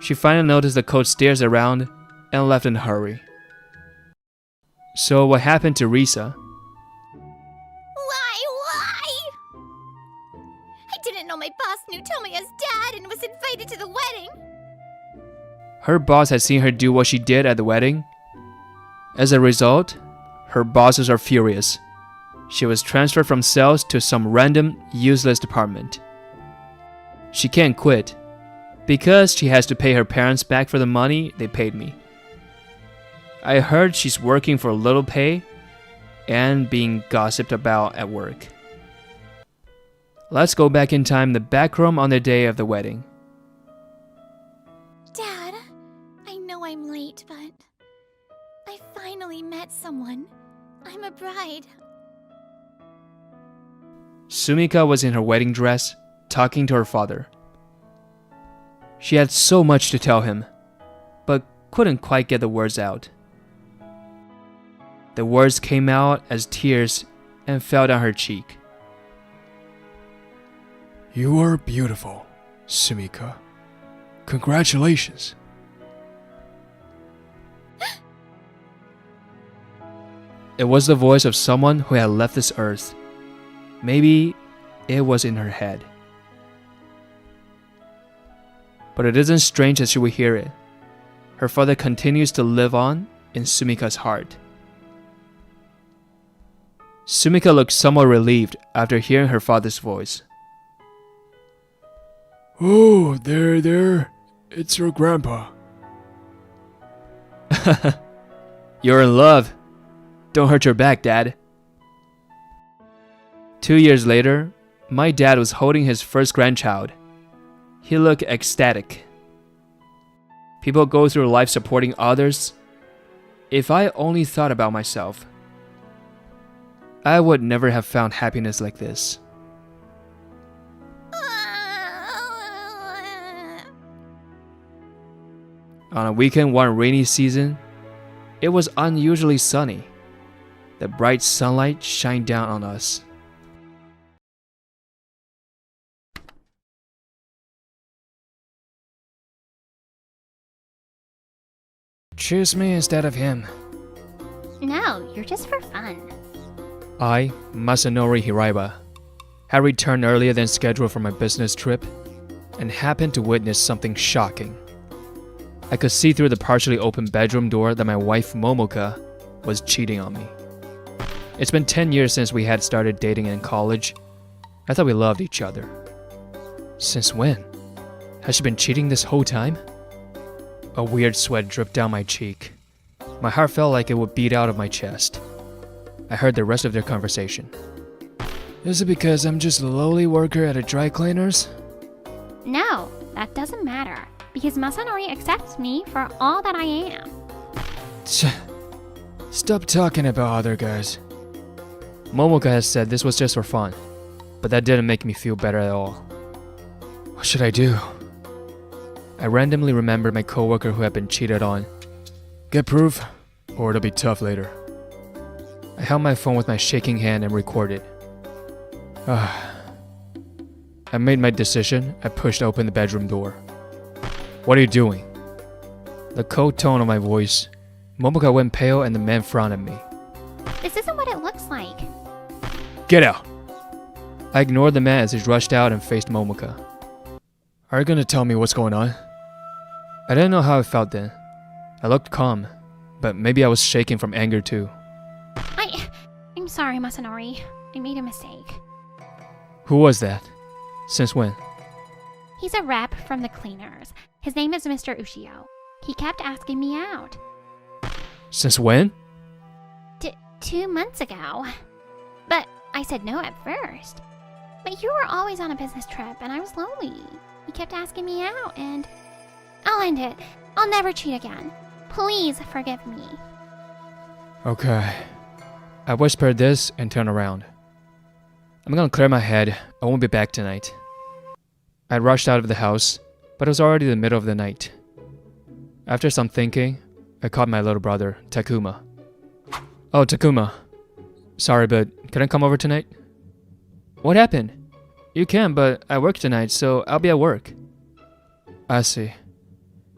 She finally noticed the coach stares around and left in a hurry. So what happened to Risa? Why? I didn't know my boss knew Tomoya's dad and was invited to the wedding. Her boss had seen her do what she did at the wedding. As a result, her bosses are furious. She was transferred from sales to some random, useless department. She can't quit, because she has to pay her parents back for the money they paid me. I heard she's working for little pay and being gossiped about at work. Let's go back in time, the back room on the day of the wedding. Dad, I know I'm late, but I finally met someone. I'm a bride. Sumika was in her wedding dress, talking to her father. She had so much to tell him, but couldn't quite get the words out. The words came out as tears and fell down her cheek. You are beautiful, Sumika. Congratulations. It was the voice of someone who had left this earth. Maybe it was in her head. But it isn't strange that she would hear it. Her father continues to live on in Sumika's heart. Sumika looked somewhat relieved after hearing her father's voice. Oh, there. It's your grandpa. You're in love. Don't hurt your back, Dad. 2 years later, my dad was holding his first grandchild. He looked ecstatic. People go through life supporting others. If I only thought about myself, I would never have found happiness like this. On a weekend one rainy season, it was unusually sunny. The bright sunlight shined down on us. Choose me instead of him. No, you're just for fun. I, Masanori Hiraiba, had returned earlier than scheduled from my business trip and happened to witness something shocking. I could see through the partially open bedroom door that my wife Momoka was cheating on me. It's been 10 years since we had started dating in college. I thought we loved each other. Since when? Has she been cheating this whole time? A weird sweat dripped down my cheek. My heart felt like it would beat out of my chest. I heard the rest of their conversation. Is it because I'm just a lowly worker at a dry cleaner's? No, that doesn't matter, because Masanori accepts me for all that I am. Stop talking about other guys. Momoka has said this was just for fun, but that didn't make me feel better at all. What should I do? I randomly remembered my coworker who had been cheated on. Get proof, or it'll be tough later. I held my phone with my shaking hand and recorded. I made my decision. I pushed open the bedroom door. What are you doing? The cold tone of my voice. Momoka went pale and the man frowned at me. This isn't what it looks like. Get out! I ignored the man as he rushed out and faced Momoka. Are you gonna tell me what's going on? I didn't know how I felt then. I looked calm, but maybe I was shaking from anger too. I'm sorry, Masanori. I made a mistake. Who was that? Since when? He's a rep from the cleaners. His name is Mr. Ushio. He kept asking me out. Since when? 2 months ago. But I said no at first. But you were always on a business trip and I was lonely. He kept asking me out and... I'll end it. I'll never cheat again. Please forgive me. Okay. I whispered this and turned around. I'm gonna clear my head. I won't be back tonight. I rushed out of the house, but it was already the middle of the night. After some thinking, I called my little brother, Takuma. Oh, Takuma. Sorry, but can I come over tonight? What happened? You can, but I work tonight, so I'll be at work. I see.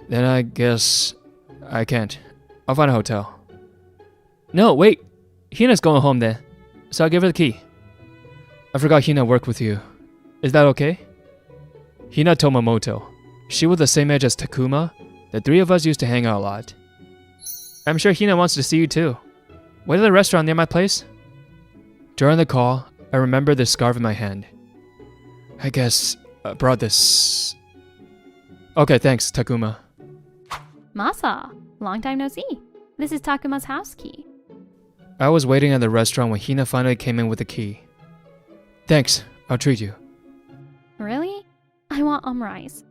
Then I guess I can't. I'll find a hotel. No, wait. Hina's going home then, so I'll give her the key. I forgot Hina worked with you. Is that okay? Hina told Momoto. She was the same age as Takuma. The three of us used to hang out a lot. I'm sure Hina wants to see you too. Wait at the restaurant near my place. During the call, I remembered the scarf in my hand. I guess I brought this. Okay, thanks, Takuma. Masa, long time no see. This is Takuma's house key. I was waiting at the restaurant when Hina finally came in with the key. Thanks, I'll treat you. Really? I want omurice.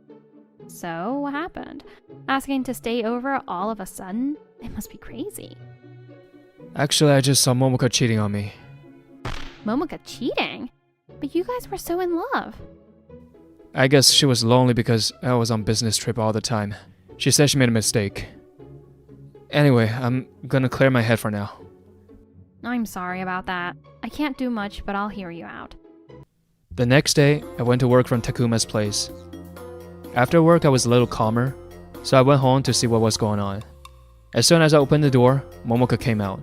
So, what happened? Asking to stay over all of a sudden? It must be crazy. Actually, I just saw Momoka cheating on me. Momoka cheating? But you guys were so in love. I guess she was lonely because I was on business trip all the time. She said she made a mistake. Anyway, I'm gonna clear my head for now. I'm sorry about that. I can't do much, but I'll hear you out. The next day, I went to work from Takuma's place. After work, I was a little calmer, so I went home to see what was going on. As soon as I opened the door, Momoka came out.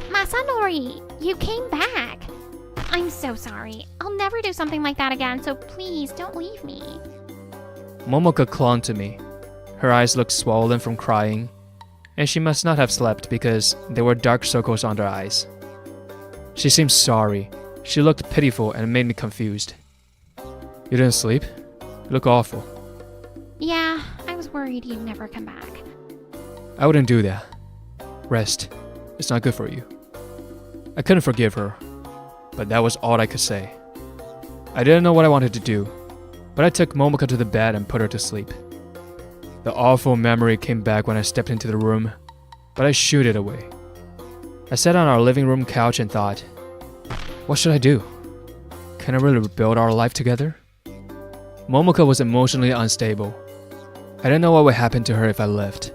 Masanori, you came back. I'm so sorry. I'll never do something like that again, so please don't leave me. Momoka clung to me. Her eyes looked swollen from crying, and she must not have slept because there were dark circles under her eyes. She seemed sorry. She looked pitiful and it made me confused. You didn't sleep? You look awful. Yeah, I was worried you'd never come back. I wouldn't do that. Rest. It's not good for you. I couldn't forgive her, but that was all I could say. I didn't know what I wanted to do, but I took Momoka to the bed and put her to sleep. The awful memory came back when I stepped into the room, but I shooed it away. I sat on our living room couch and thought, what should I do? Can I really rebuild our life together? Momoka was emotionally unstable. I didn't know what would happen to her if I left.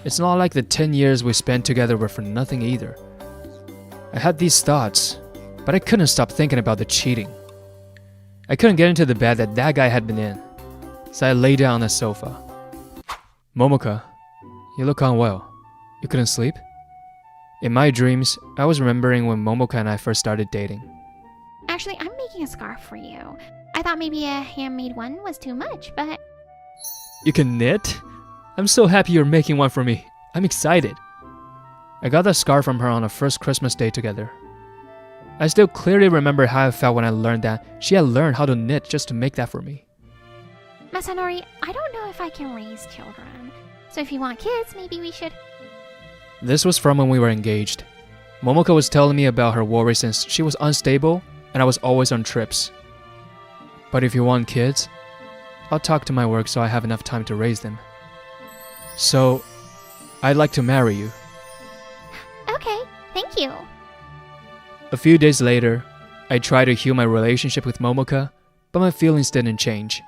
It's not like the 10 years we spent together were for nothing either. I had these thoughts, but I couldn't stop thinking about the cheating. I couldn't get into the bed that guy had been in, so I lay down on the sofa. Momoka, you look unwell. You couldn't sleep? In my dreams, I was remembering when Momoka and I first started dating. Actually, I'm making a scarf for you. I thought maybe a handmade one was too much, but... You can knit? I'm so happy you're making one for me. I'm excited. I got the scarf from her on our first Christmas day together. I still clearly remember how I felt when I learned that she had learned how to knit just to make that for me. Masanori, I don't know if I can raise children. So if you want kids, maybe we should... This was from when we were engaged. Momoka was telling me about her worries since she was unstable and I was always on trips. But if you want kids, I'll talk to my work so I have enough time to raise them. So, I'd like to marry you. Okay, thank you. A few days later, I tried to heal my relationship with Momoka, but my feelings didn't change.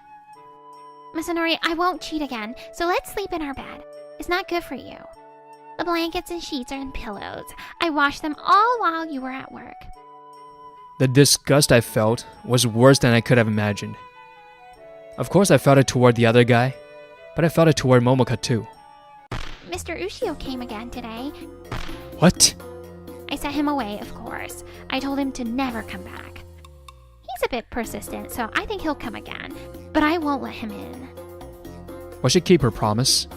Masanori, I won't cheat again, so let's sleep in our bed. It's not good for you. The blankets and sheets and pillows. I washed them all while you were at work. The disgust I felt was worse than I could have imagined. Of course I felt it toward the other guy, but I felt it toward Momoka too. Mr. Ushio came again today. What? I sent him away, of course. I told him to never come back. He's a bit persistent, so I think he'll come again, but I won't let him in. Well, she keep her promise.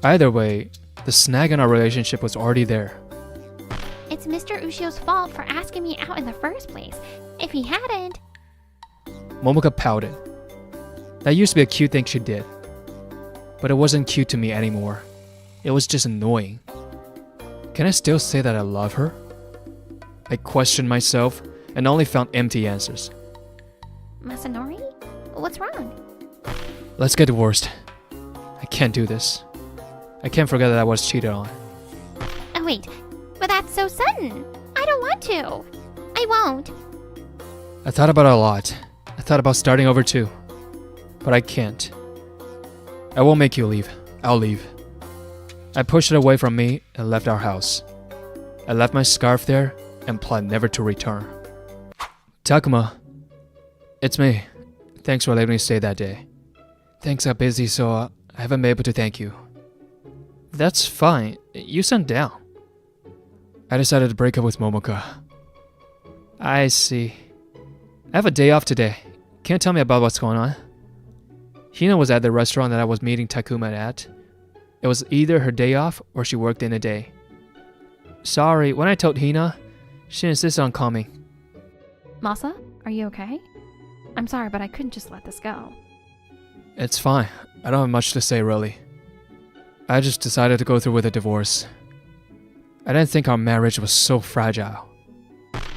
Either way, the snag in our relationship was already there. It's Mr. Ushio's fault for asking me out in the first place. If he hadn't... Momoka pouted. That used to be a cute thing she did. But it wasn't cute to me anymore. It was just annoying. Can I still say that I love her? I questioned myself and only found empty answers. Masanori? What's wrong? Let's get divorced. I can't do this. I can't forget that I was cheated on. Oh wait, but that's so sudden. I don't want to. I won't. I thought about it a lot. I thought about starting over too. But I can't. I won't make you leave. I'll leave. I pushed it away from me and left our house. I left my scarf there and planned never to return. Takuma, it's me. Thanks for letting me stay that day. Things got busy, so I haven't been able to thank you. That's fine. You sent down. I decided to break up with Momoka. I see. I have a day off today. Can you tell me about what's going on? Hina was at the restaurant that I was meeting Takuma at. It was either her day off or she worked in a day. Sorry, when I told Hina, she insisted on coming. Masa, are you okay? I'm sorry, but I couldn't just let this go. It's fine. I don't have much to say, really. I just decided to go through with a divorce. I didn't think our marriage was so fragile.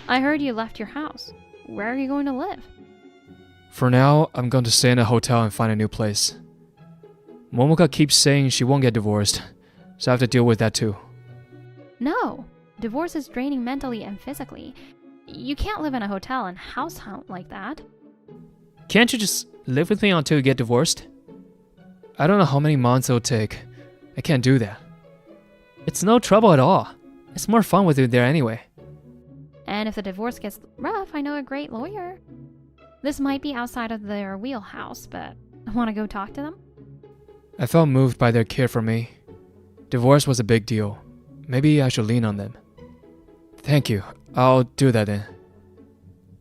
I heard you left your house. Where are you going to live? For now, I'm going to stay in a hotel and find a new place. Momoka keeps saying she won't get divorced, so I have to deal with that too. No. Divorce is draining mentally and physically. You can't live in a hotel and house hunt like that. Can't you just live with me until you get divorced? I don't know how many months it'll take. I can't do that. It's no trouble at all. It's more fun with you there anyway. And if the divorce gets rough, I know a great lawyer. This might be outside of their wheelhouse, but want to go talk to them? I felt moved by their care for me. Divorce was a big deal. Maybe I should lean on them. Thank you. I'll do that then.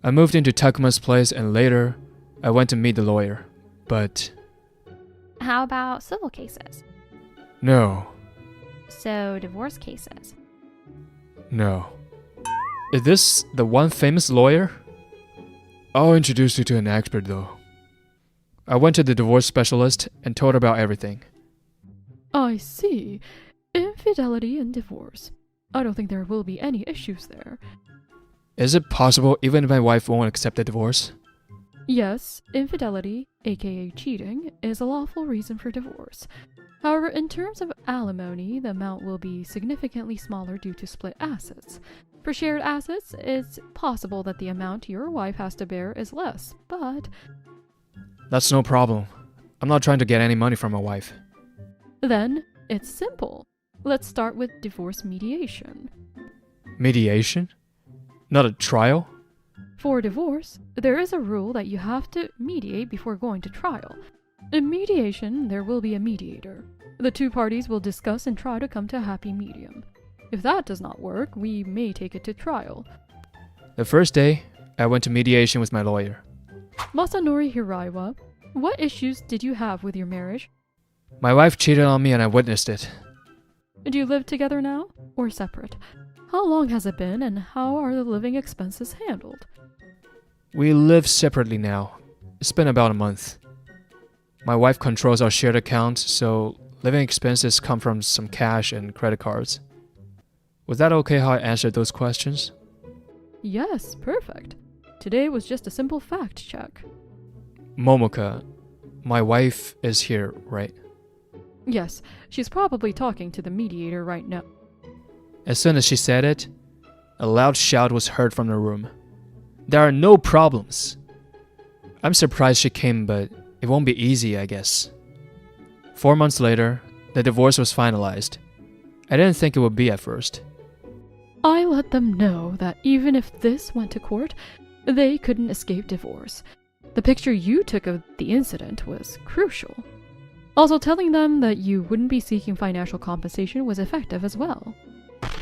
I moved into Takuma's place and later, I went to meet the lawyer. But... How about civil cases? no. So, divorce cases. No. Is this the one famous lawyer? I'll introduce you to an expert though. I went to the divorce specialist and told her about everything. I see. Infidelity and divorce. I don't think there will be any issues there. Is it possible even if my wife won't accept the divorce? Yes, infidelity, aka cheating, is a lawful reason for divorce. However, in terms of alimony, the amount will be significantly smaller due to split assets. For shared assets, it's possible that the amount your wife has to bear is less, but... That's no problem. I'm not trying to get any money from my wife. Then, it's simple. Let's start with divorce mediation. Mediation? Not a trial? For divorce, there is a rule that you have to mediate before going to trial. In mediation, there will be a mediator. The two parties will discuss and try to come to a happy medium. If that does not work, we may take it to trial. The first day, I went to mediation with my lawyer. Masanori Hiraiwa, what issues did you have with your marriage? My wife cheated on me and I witnessed it. Do you live together now, or separate? How long has it been, and how are the living expenses handled? We live separately now. It's been about a month. My wife controls our shared account, so living expenses come from some cash and credit cards. Was that okay how I answered those questions? Yes, perfect. Today was just a simple fact check. Momoka, my wife is here, right? Yes, she's probably talking to the mediator right now. As soon as she said it, a loud shout was heard from the room. There are no problems. I'm surprised she came, but it won't be easy, I guess. 4 months later, the divorce was finalized. I didn't think it would be at first. I let them know that even if this went to court, they couldn't escape divorce. The picture you took of the incident was crucial. Also, telling them that you wouldn't be seeking financial compensation was effective as well.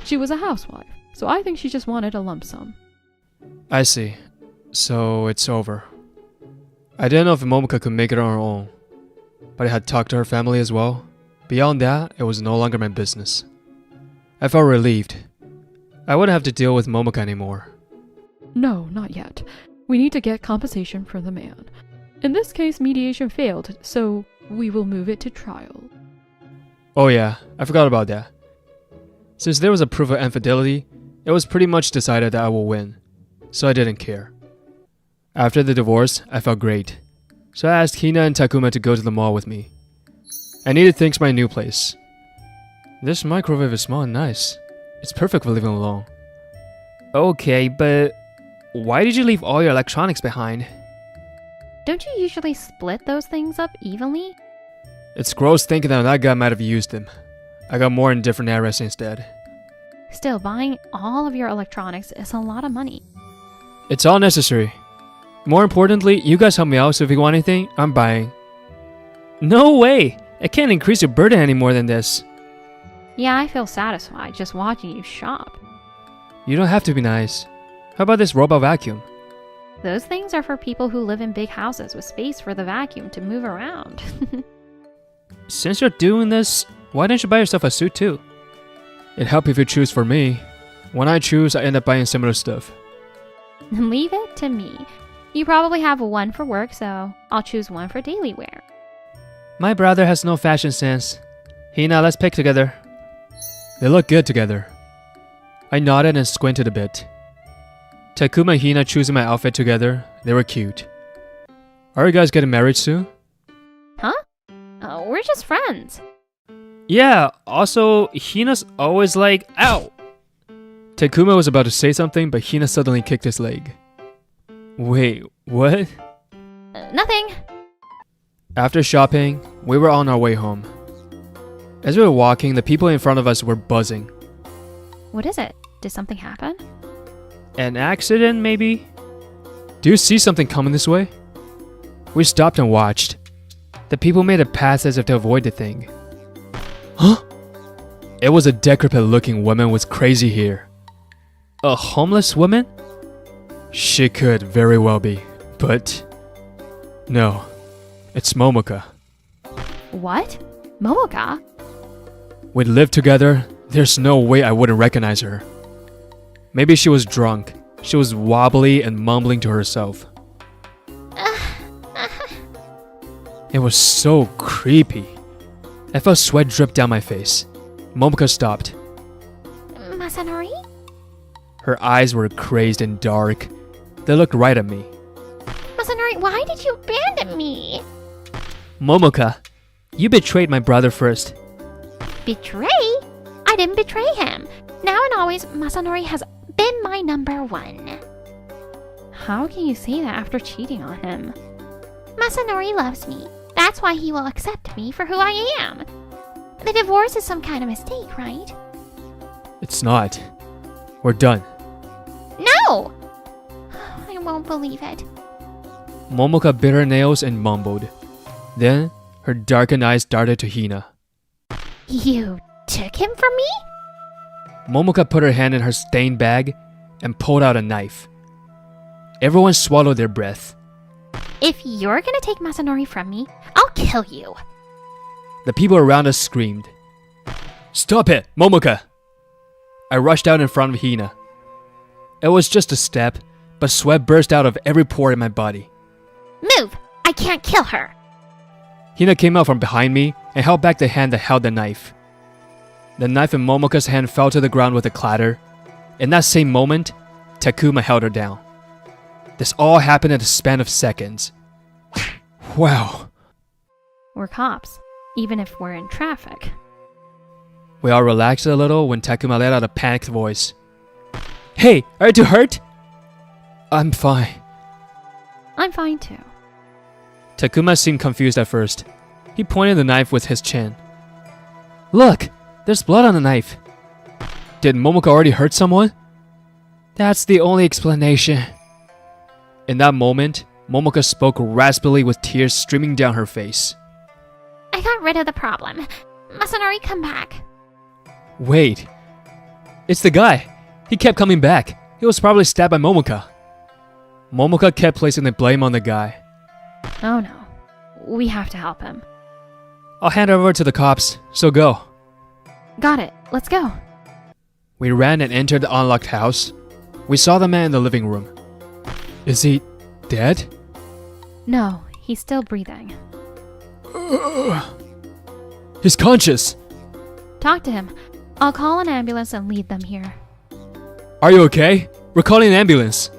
She was a housewife, so I think she just wanted a lump sum. I see. So it's over. I didn't know if Momoka could make it on her own, but I had talked to her family as well. Beyond that, it was no longer my business. I felt relieved. I wouldn't have to deal with Momoka anymore. No, not yet. We need to get compensation from the man. In this case, mediation failed, so we will move it to trial. Oh yeah, I forgot about that. Since there was a proof of infidelity, it was pretty much decided that I will win, so I didn't care. After the divorce, I felt great, so I asked Hina and Takuma to go to the mall with me. I needed things for my new place. This microwave is small and nice. It's perfect for living alone. Okay, but why did you leave all your electronics behind? Don't you usually split those things up evenly? It's gross thinking that guy might have used them. I got more in different areas instead. Still, buying all of your electronics is a lot of money. It's all necessary. More importantly, you guys help me out, so if you want anything, I'm buying. No way! I can't increase your burden any more than this. Yeah, I feel satisfied just watching you shop. You don't have to be nice. How about this robot vacuum? Those things are for people who live in big houses with space for the vacuum to move around. Since you're doing this, why don't you buy yourself a suit too? It'd help if you choose for me. When I choose, I end up buying similar stuff. Leave it to me. You probably have one for work, so I'll choose one for daily wear. My brother has no fashion sense. Hina, let's pick together. They look good together. I nodded and squinted a bit. Takuma and Hina choosing my outfit together, they were cute. Are you guys getting married soon? Huh? We're just friends. Yeah, also, Hina's always like, ow! Takuma was about to say something, but Hina suddenly kicked his leg. Wait, what? Nothing. After shopping, we were on our way home. As we were walking, the people in front of us were buzzing. What is it? Did something happen? An accident, maybe? Do you see something coming this way? We stopped and watched. The people made a pass as if to avoid the thing. Huh? It was a decrepit-looking woman with crazy hair. A homeless woman? She could very well be, but... No, it's Momoka. What? Momoka? We'd lived together, there's no way I wouldn't recognize her. Maybe she was drunk. She was wobbly and mumbling to herself. It was so creepy. I felt sweat drip down my face. Momoka stopped. Masanori? Her eyes were crazed and dark. They looked right at me. Masanori, why did you abandon me? Momoka, you betrayed my brother first. Betray? I didn't betray him. Now and always, Masanori has been my number one. How can you say that after cheating on him? Masanori loves me. That's why he will accept me for who I am. The divorce is some kind of mistake, right? It's not. We're done. No! I won't believe it. Momoka bit her nails and mumbled. Then, her darkened eyes darted to Hina. You took him from me? Momoka put her hand in her stained bag and pulled out a knife. Everyone swallowed their breath. If you're gonna take Masanori from me, I'll kill you. The people around us screamed. Stop it, Momoka! I rushed out in front of Hina. It was just a step, but sweat burst out of every pore in my body. Move! I can't kill her. Hina came out from behind me and held back the hand that held the knife. The knife in Momoka's hand fell to the ground with a clatter. In that same moment, Takuma held her down. This all happened in the span of seconds. Wow. We're cops, even if we're in traffic. We all relaxed a little when Takuma let out a panicked voice. Hey, are you too hurt? I'm fine. I'm fine too. Takuma seemed confused at first. He pointed the knife with his chin. Look, there's blood on the knife. Did Momoka already hurt someone? That's the only explanation. In that moment, Momoka spoke raspily with tears streaming down her face. I got rid of the problem. Masanori, come back. Wait. It's the guy. He kept coming back. He was probably stabbed by Momoka. Momoka kept placing the blame on the guy. Oh no. We have to help him. I'll hand it over to the cops, so go. Got it. Let's go. We ran and entered the unlocked house. We saw the man in the living room. Is he dead? No, he's still breathing. He's conscious. Talk to him. I'll call an ambulance and lead them here. Are you okay? We're calling an ambulance.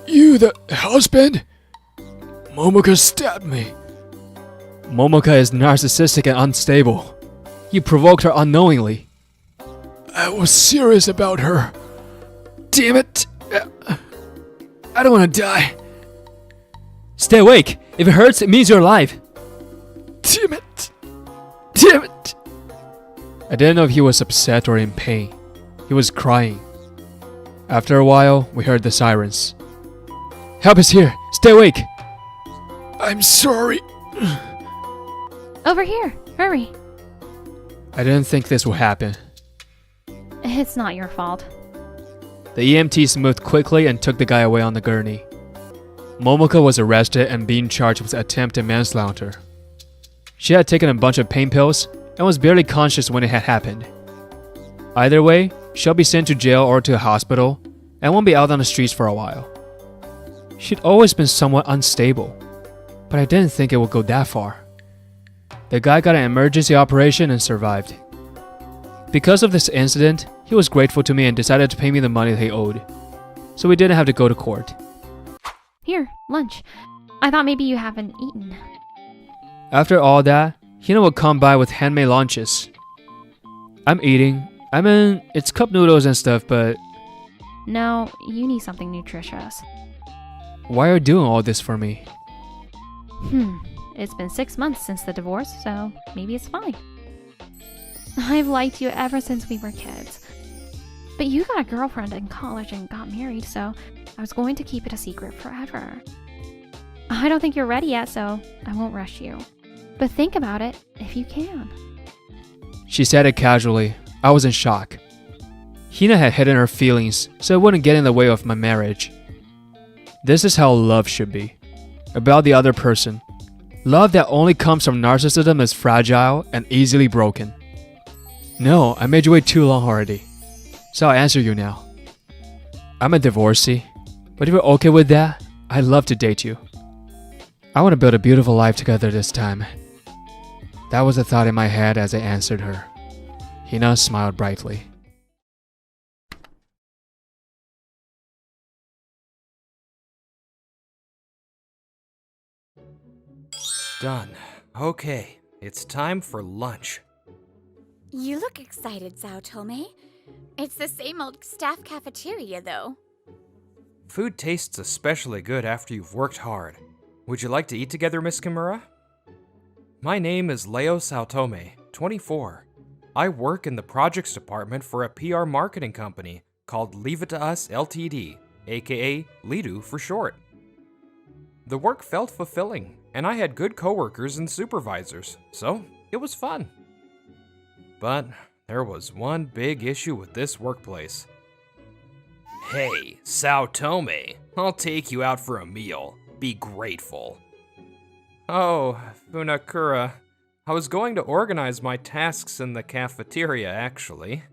You the husband? Momoka stabbed me. Momoka is narcissistic and unstable. You provoked her unknowingly. I was serious about her. Damn it. I don't want to die. Stay awake. If it hurts, it means you're alive. Damn it. Damn it. I didn't know if he was upset or in pain. He was crying. After a while, we heard the sirens. Help is here. Stay awake. I'm sorry. Over here. Hurry. I didn't think this would happen. It's not your fault. The EMTs moved quickly and took the guy away on the gurney. Momoka was arrested and being charged with attempted manslaughter. She had taken a bunch of pain pills and was barely conscious when it had happened. Either way, she'll be sent to jail or to a hospital and won't be out on the streets for a while. She'd always been somewhat unstable, but I didn't think it would go that far. The guy got an emergency operation and survived. Because of this incident, he was grateful to me and decided to pay me the money he owed, so we didn't have to go to court. Here, lunch. I thought maybe you haven't eaten. After all that, Hina would come by with handmade lunches. I'm eating. It's cup noodles and stuff, but No, you need something nutritious. why are you doing all this for me? It's been 6 months since the divorce, so maybe it's fine. I've liked you ever since we were kids. But you got a girlfriend in college and got married, so I was going to keep it a secret forever. I don't think you're ready yet, so I won't rush you. But think about it if you can. She said it casually. I was in shock. Hina had hidden her feelings, so it wouldn't get in the way of my marriage. This is how love should be. About the other person. Love that only comes from narcissism is fragile and easily broken. No, I made you wait too long already. So I'll answer you now. I'm a divorcee, but if you're okay with that, I'd love to date you. I want to build a beautiful life together this time. That was the thought in my head as I answered her. Hina smiled brightly. Done. Okay, it's time for lunch. You look excited, Saotome. It's the same old staff cafeteria, though. Food tastes especially good after you've worked hard. Would you like to eat together, Miss Kimura? My name is Leo Saotome, 24. I work in the projects department for a PR marketing company called Leave It to Us Ltd, aka Lidu for short. The work felt fulfilling, and I had good coworkers and supervisors, so it was fun. But there was one big issue with this workplace. Hey, Saotome, I'll take you out for a meal. Be grateful. Oh, Funakura, I was going to organize my tasks in the cafeteria, actually.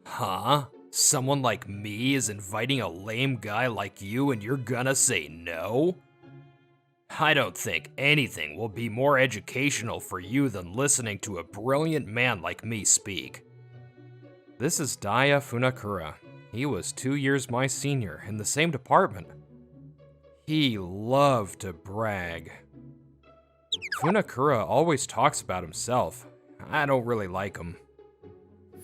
Huh? Someone like me is inviting a lame guy like you and you're gonna say no? I don't think anything will be more educational for you than listening to a brilliant man like me speak. This is Daya Funakura. He was 2 years my senior in the same department. He loved to brag. Funakura always talks about himself. I don't really like him.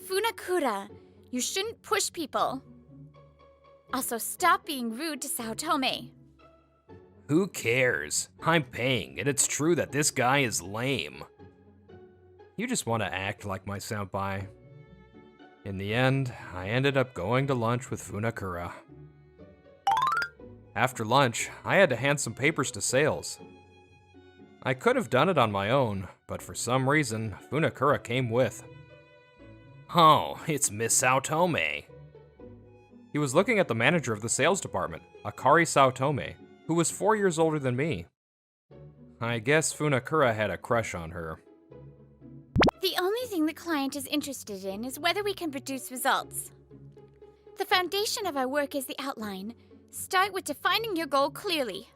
Funakura, you shouldn't push people. Also, stop being rude to Saotome. Who cares? I'm paying, and it's true that this guy is lame. You just want to act like my senpai. In the end, I ended up going to lunch with Funakura. After lunch, I had to hand some papers to sales. I could have done it on my own, but for some reason, Funakura came with. Oh, it's Miss Saotome. He was looking at the manager of the sales department, Akari Saotome, who was 4 years older than me. I guess Funakura had a crush on her. The only thing the client is interested in is whether we can produce results. The foundation of our work is the outline. Start with defining your goal clearly.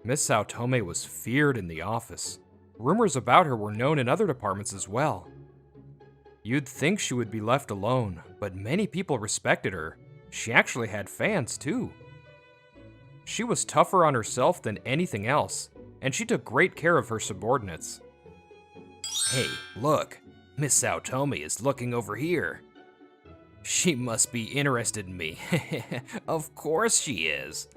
Miss Saotome was feared in the office. Rumors about her were known in other departments as well. You'd think she would be left alone, but many people respected her. She actually had fans, too. She was tougher on herself than anything else, and she took great care of her subordinates. Hey, look, Miss Saotome is looking over here. She must be interested in me. Of course she is.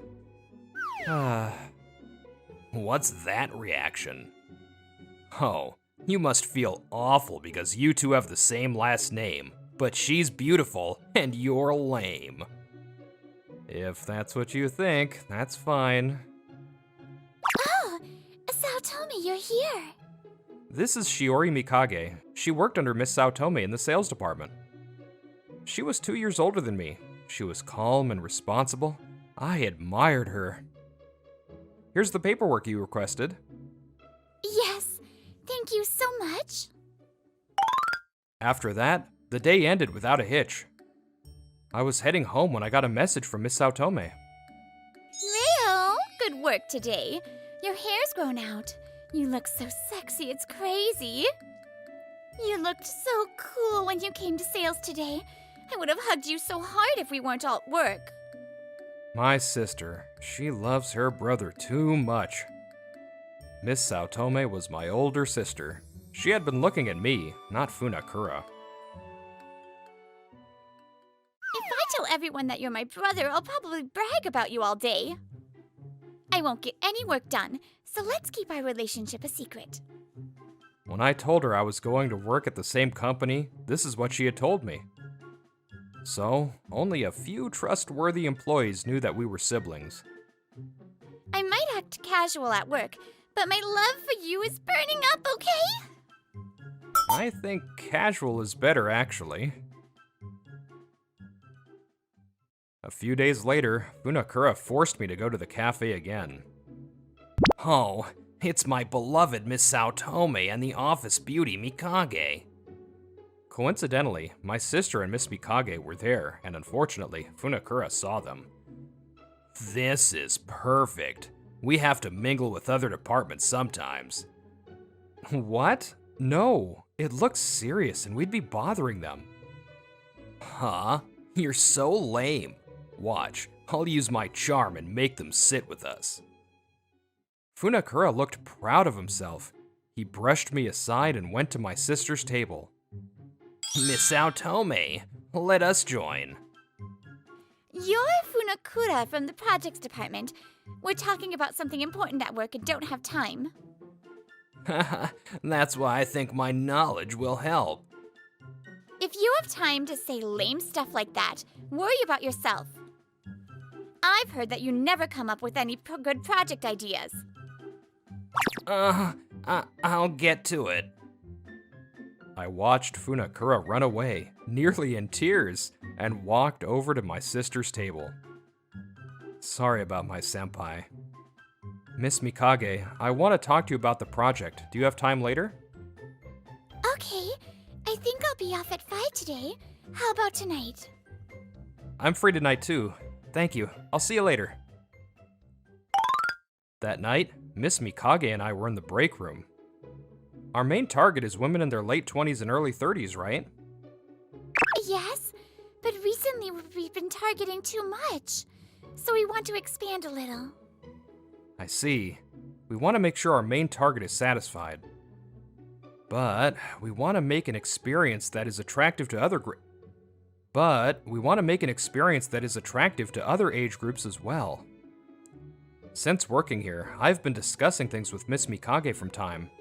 What's that reaction? Oh, you must feel awful because you two have the same last name, but she's beautiful and you're lame. If that's what you think, that's fine. Oh, Saotome, you're here. This is Shiori Mikage. She worked under Miss Saotome in the sales department. She was 2 years older than me. She was calm and responsible. I admired her. Here's the paperwork you requested. Yes, thank you so much. After that, the day ended without a hitch. I was heading home when I got a message from Miss Saotome. Leo, good work today. Your hair's grown out. You look so sexy, it's crazy. You looked so cool when you came to sales today. I would have hugged you so hard if we weren't all at work. My sister, she loves her brother too much. Miss Saotome was my older sister. She had been looking at me, not Funakura. If I tell everyone that you're my brother, I'll probably brag about you all day. I won't get any work done, so let's keep our relationship a secret. When I told her I was going to work at the same company, this is what she had told me. So, only a few trustworthy employees knew that we were siblings. I might act casual at work, but my love for you is burning up, okay? I think casual is better, actually. A few days later, Funakura forced me to go to the cafe again. Oh, it's my beloved Miss Saotome and the office beauty Mikage. Coincidentally, my sister and Miss Mikage were there, and unfortunately, Funakura saw them. This is perfect. We have to mingle with other departments sometimes. What? No, it looks serious and we'd be bothering them. Huh? You're so lame. Watch, I'll use my charm and make them sit with us. Funakura looked proud of himself. He brushed me aside and went to my sister's table. Miss Saotome, let us join. You're Funakura from the projects department. We're talking about something important at work and don't have time. That's why I think my knowledge will help. If you have time to say lame stuff like that, worry about yourself. I've heard that you never come up with any good project ideas. I'll get to it. I watched Funakura run away, nearly in tears, and walked over to my sister's table. Sorry about my senpai. Miss Mikage, I want to talk to you about the project. Do you have time later? Okay, I think I'll be off at 5 today. How about tonight? I'm free tonight too. Thank you. I'll see you later. That night, Miss Mikage and I were in the break room. Our main target is women in their late 20s and early 30s, right? Yes, but recently Recently, we've been targeting too much, so we want to expand a little. I see. We want to make sure our main target is satisfied. But we want to make an experience that is attractive to other age groups as well. Since working here, I've been discussing things with Miss Mikage from time.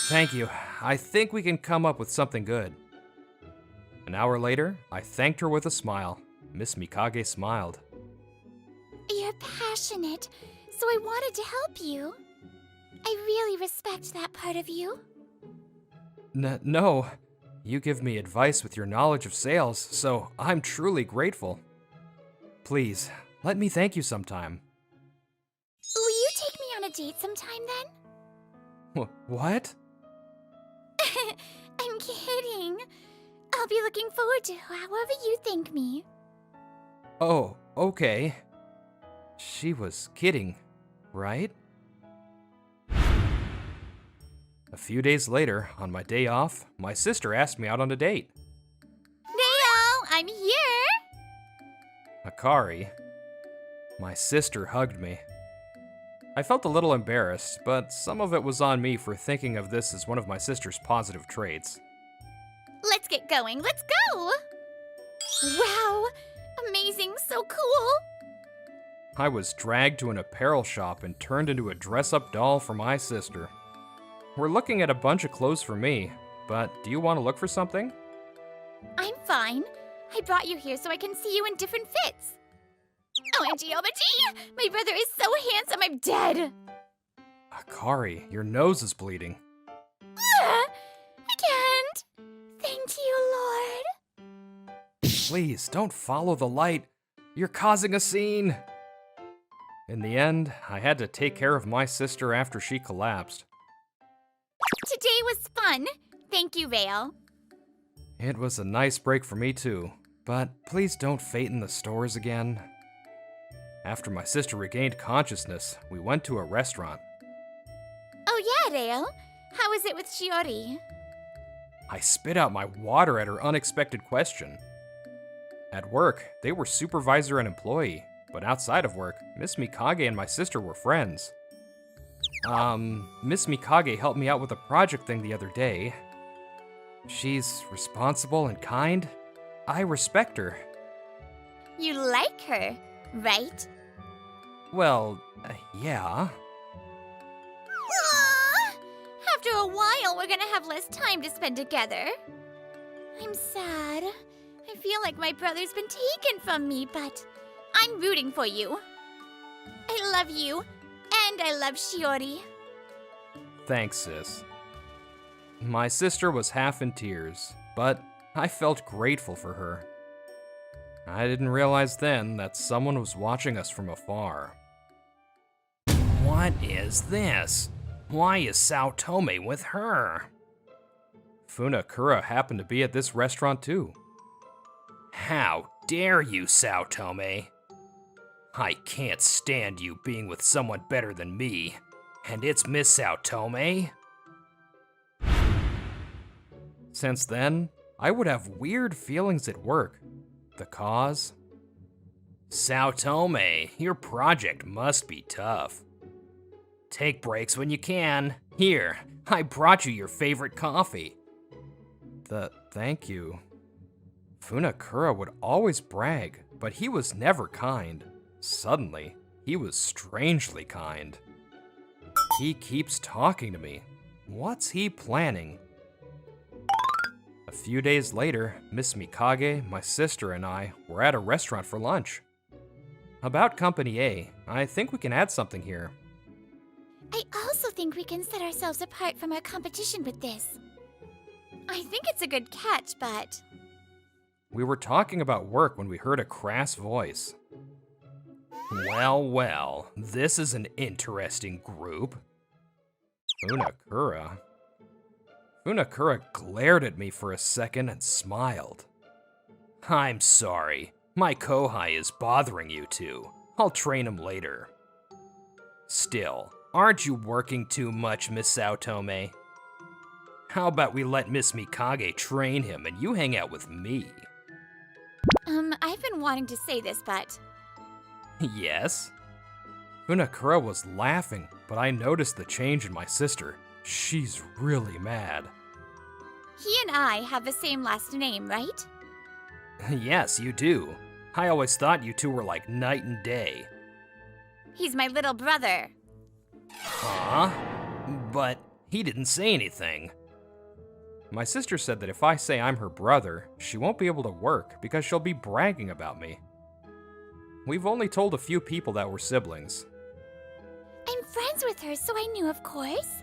Thank you. I think we can come up with something good. An hour later, I thanked her with a smile. Miss Mikage smiled. You're passionate, so I wanted to help you. I really respect that part of you. No. You give me advice with your knowledge of sales, so I'm truly grateful. Please, let me thank you sometime. Will you take me on a date sometime then? What? I'm kidding. I'll be looking forward to however you thank me. Oh, okay. She was kidding, right? A few days later, on my day off, my sister asked me out on a date. Neo, I'm here! Akari. My sister hugged me. I felt a little embarrassed, but some of it was on me for thinking of this as one of my sister's positive traits. Let's get going, let's go! Wow, amazing, so cool! I was dragged to an apparel shop and turned into a dress-up doll for my sister. We're looking at a bunch of clothes for me, but do you want to look for something? I'm fine. I brought you here so I can see you in different fits. OMG, OMG! My brother is so handsome, I'm dead! Akari, your nose is bleeding. I can't! Thank you, Lord. Please, don't follow the light. You're causing a scene. In the end, I had to take care of my sister after she collapsed. Today was fun. Thank you, Vale. It was a nice break for me too, but please don't faint in the stores again. After my sister regained consciousness, we went to a restaurant. Oh yeah, Vale. How was it with Shiori? I spit out my water at her unexpected question. At work, they were supervisor and employee, but outside of work, Miss Mikage and my sister were friends. Miss Mikage helped me out with a project thing the other day. She's responsible and kind. I respect her. You like her, right? Well, yeah. Aww. After a while, we're gonna have less time to spend together. I'm sad. I feel like my brother's been taken from me, but I'm rooting for you. I love you, and I love Shiori. Thanks, sis. My sister was half in tears, but I felt grateful for her. I didn't realize then that someone was watching us from afar. What is this? Why is Saotome with her? Funakura happened to be at this restaurant too. How dare you, Saotome? I can't stand you being with someone better than me. And it's Miss Saotome? Since then, I would have weird feelings at work. The cause? Saotome, your project must be tough. Take breaks when you can. Here, I brought you your favorite coffee. Thank you. Funakura would always brag, but he was never kind. Suddenly, he was strangely kind. He keeps talking to me. What's he planning? A few days later, Miss Mikage, my sister, and I were at a restaurant for lunch. About Company A, I think we can add something here. I also think we can set ourselves apart from our competition with this. I think it's a good catch, but... We were talking about work when we heard a crass voice. Well, this is an interesting group. Funakura glared at me for a second and smiled. I'm sorry, my kohai is bothering you two. I'll train him later. Still, aren't you working too much, Miss Saotome? How about we let Miss Mikage train him and you hang out with me? I've been wanting to say this, but Yes? Funakura was laughing, but I noticed the change in my sister. She's really mad. he and I have the same last name, right? Yes, you do. I always thought you two were like night and day. He's my little brother. Huh? But he didn't say anything. My sister said that if I say I'm her brother, she won't be able to work because she'll be bragging about me. We've only told a few people that we're siblings. I'm friends with her, so I knew, of course.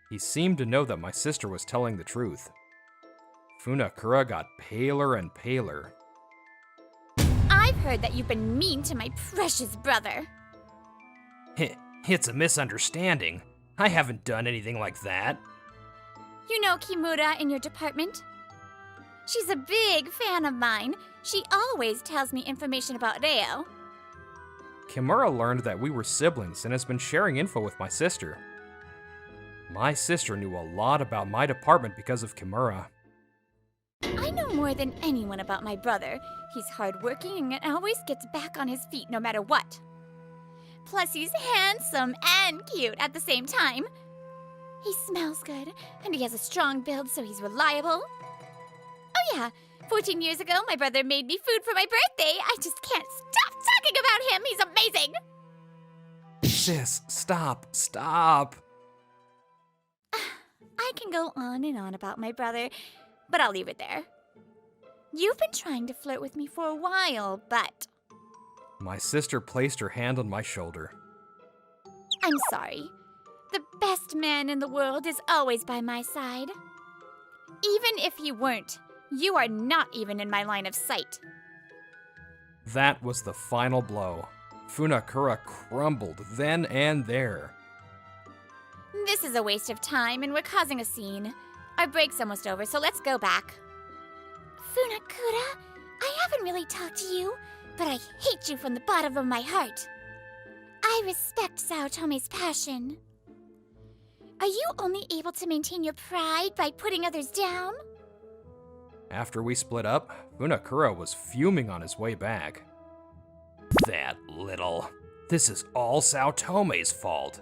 He seemed to know that my sister was telling the truth. Funakura got paler and paler. I've heard that you've been mean to my precious brother. It's a misunderstanding. I haven't done anything like that. You know Kimura in your department? She's a big fan of mine. She always tells me information about Reo. Kimura learned that we were siblings and has been sharing info with my sister. My sister knew a lot about my department because of Kimura. I know more than anyone about my brother. He's hardworking and always gets back on his feet no matter what. Plus, he's handsome and cute at the same time. He smells good, and he has a strong build, so he's reliable. Oh yeah, 14 years ago, my brother made me food for my birthday. I just can't stop talking about him. He's amazing. Sis, stop. I can go on and on about my brother, but I'll leave it there. You've been trying to flirt with me for a while, but My sister placed her hand on my shoulder. I'm sorry. The best man in the world is always by my side. Even if he weren't, you are not even in my line of sight. That was the final blow. Funakura crumbled then and there. This is a waste of time, and we're causing a scene. Our break's almost over, so let's go back. Funakura, I haven't really talked to you, but I hate you from the bottom of my heart. I respect Saotome's passion. Are you only able to maintain your pride by putting others down? After we split up, Funakura was fuming on his way back. That little. This is all Saotome's fault.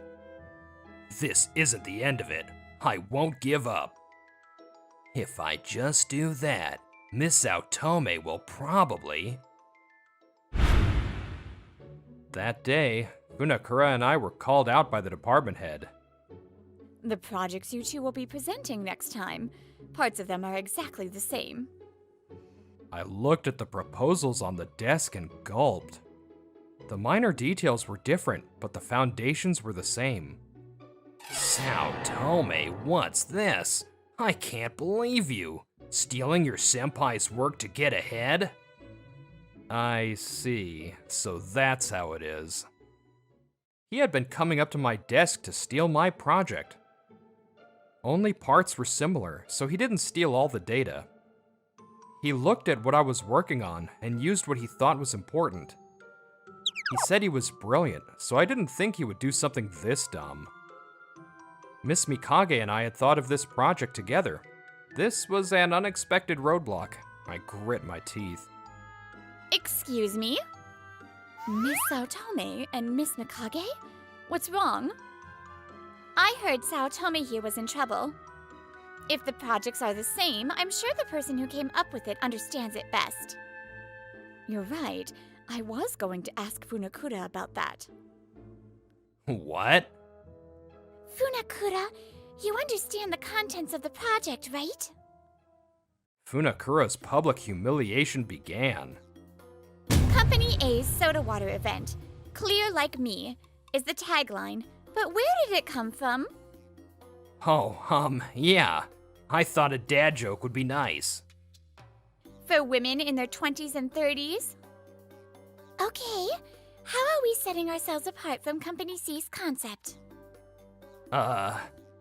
This isn't the end of it. I won't give up. If I just do that, Miss Saotome will probably... That day, Funakura and I were called out by the department head. The projects you two will be presenting next time. Parts of them are exactly the same. I looked at the proposals on the desk and gulped. The minor details were different, but the foundations were the same. Saotome, what's this? I can't believe you. Stealing your senpai's work to get ahead? I see. So that's how it is. He had been coming up to my desk to steal my project. Only parts were similar, so he didn't steal all the data. He looked at what I was working on and used what he thought was important. He said he was brilliant, so I didn't think he would do something this dumb. Miss Mikage and I had thought of this project together. This was an unexpected roadblock. I grit my teeth. Excuse me? Miss Saotome and Miss Mikage? What's wrong? I heard Saotome here was in trouble. If the projects are the same, I'm sure the person who came up with it understands it best. You're right. I was going to ask Funakura about that. What? Funakura, you understand the contents of the project, right? Funakura's public humiliation began. Company A's soda water event, Clear Like Me, is the tagline. But where did it come from? Oh, yeah. I thought a dad joke would be nice. For women in their 20s and 30s? Okay, how are we setting ourselves apart from Company C's concept?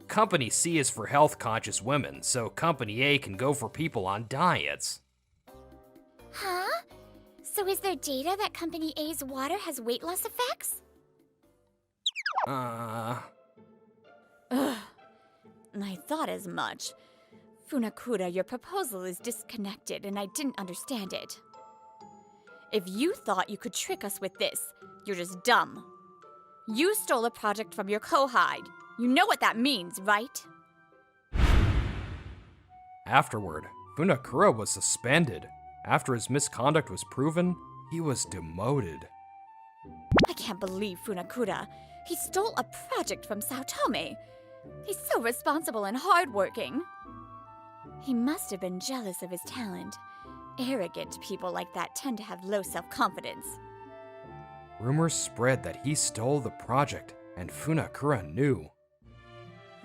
Company C is for health-conscious women, so Company A can go for people on diets. Huh? So is there data that Company A's water has weight loss effects? Ugh. I thought as much. Funakura, your proposal is disconnected and I didn't understand it. If you thought you could trick us with this, you're just dumb. You stole a project from your co-hide. You know what that means, right? Afterward, Funakura was suspended. After his misconduct was proven, he was demoted. I can't believe Funakura. He stole a project from Saotome. He's so responsible and hardworking. He must have been jealous of his talent. Arrogant people like that tend to have low self-confidence. Rumors spread that he stole the project, and Funakura knew.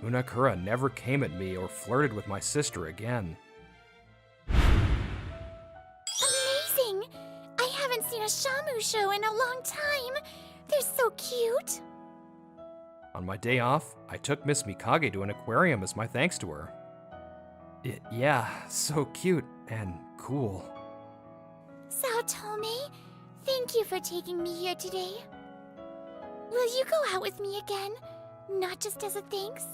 Funakura never came at me or flirted with my sister again. Amazing! I haven't seen a Shamu show in a long time. They're so cute. On my day off, I took Miss Mikage to an aquarium as my thanks to her. Yeah, so cute and cool. Saotome, thank you for taking me here today. Will you go out with me again? Not just as a thanks?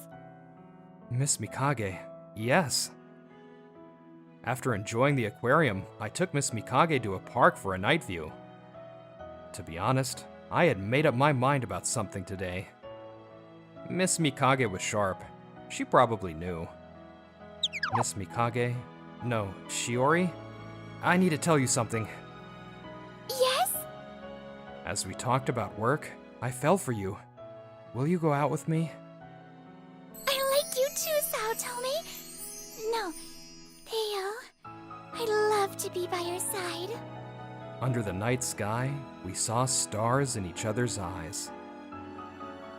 Miss Mikage, yes. After enjoying the aquarium, I took Miss Mikage to a park for a night view. To be honest, I had made up my mind about something today. Miss Mikage was sharp. She probably knew. Miss Mikage? No, Shiori? I need to tell you something. Yes? As we talked about work, I fell for you. Will you go out with me? I like you too, Saotome. No, Theo. I'd love to be by your side. Under the night sky, we saw stars in each other's eyes.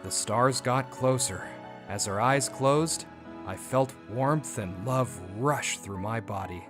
The stars got closer. As our eyes closed, I felt warmth and love rush through my body.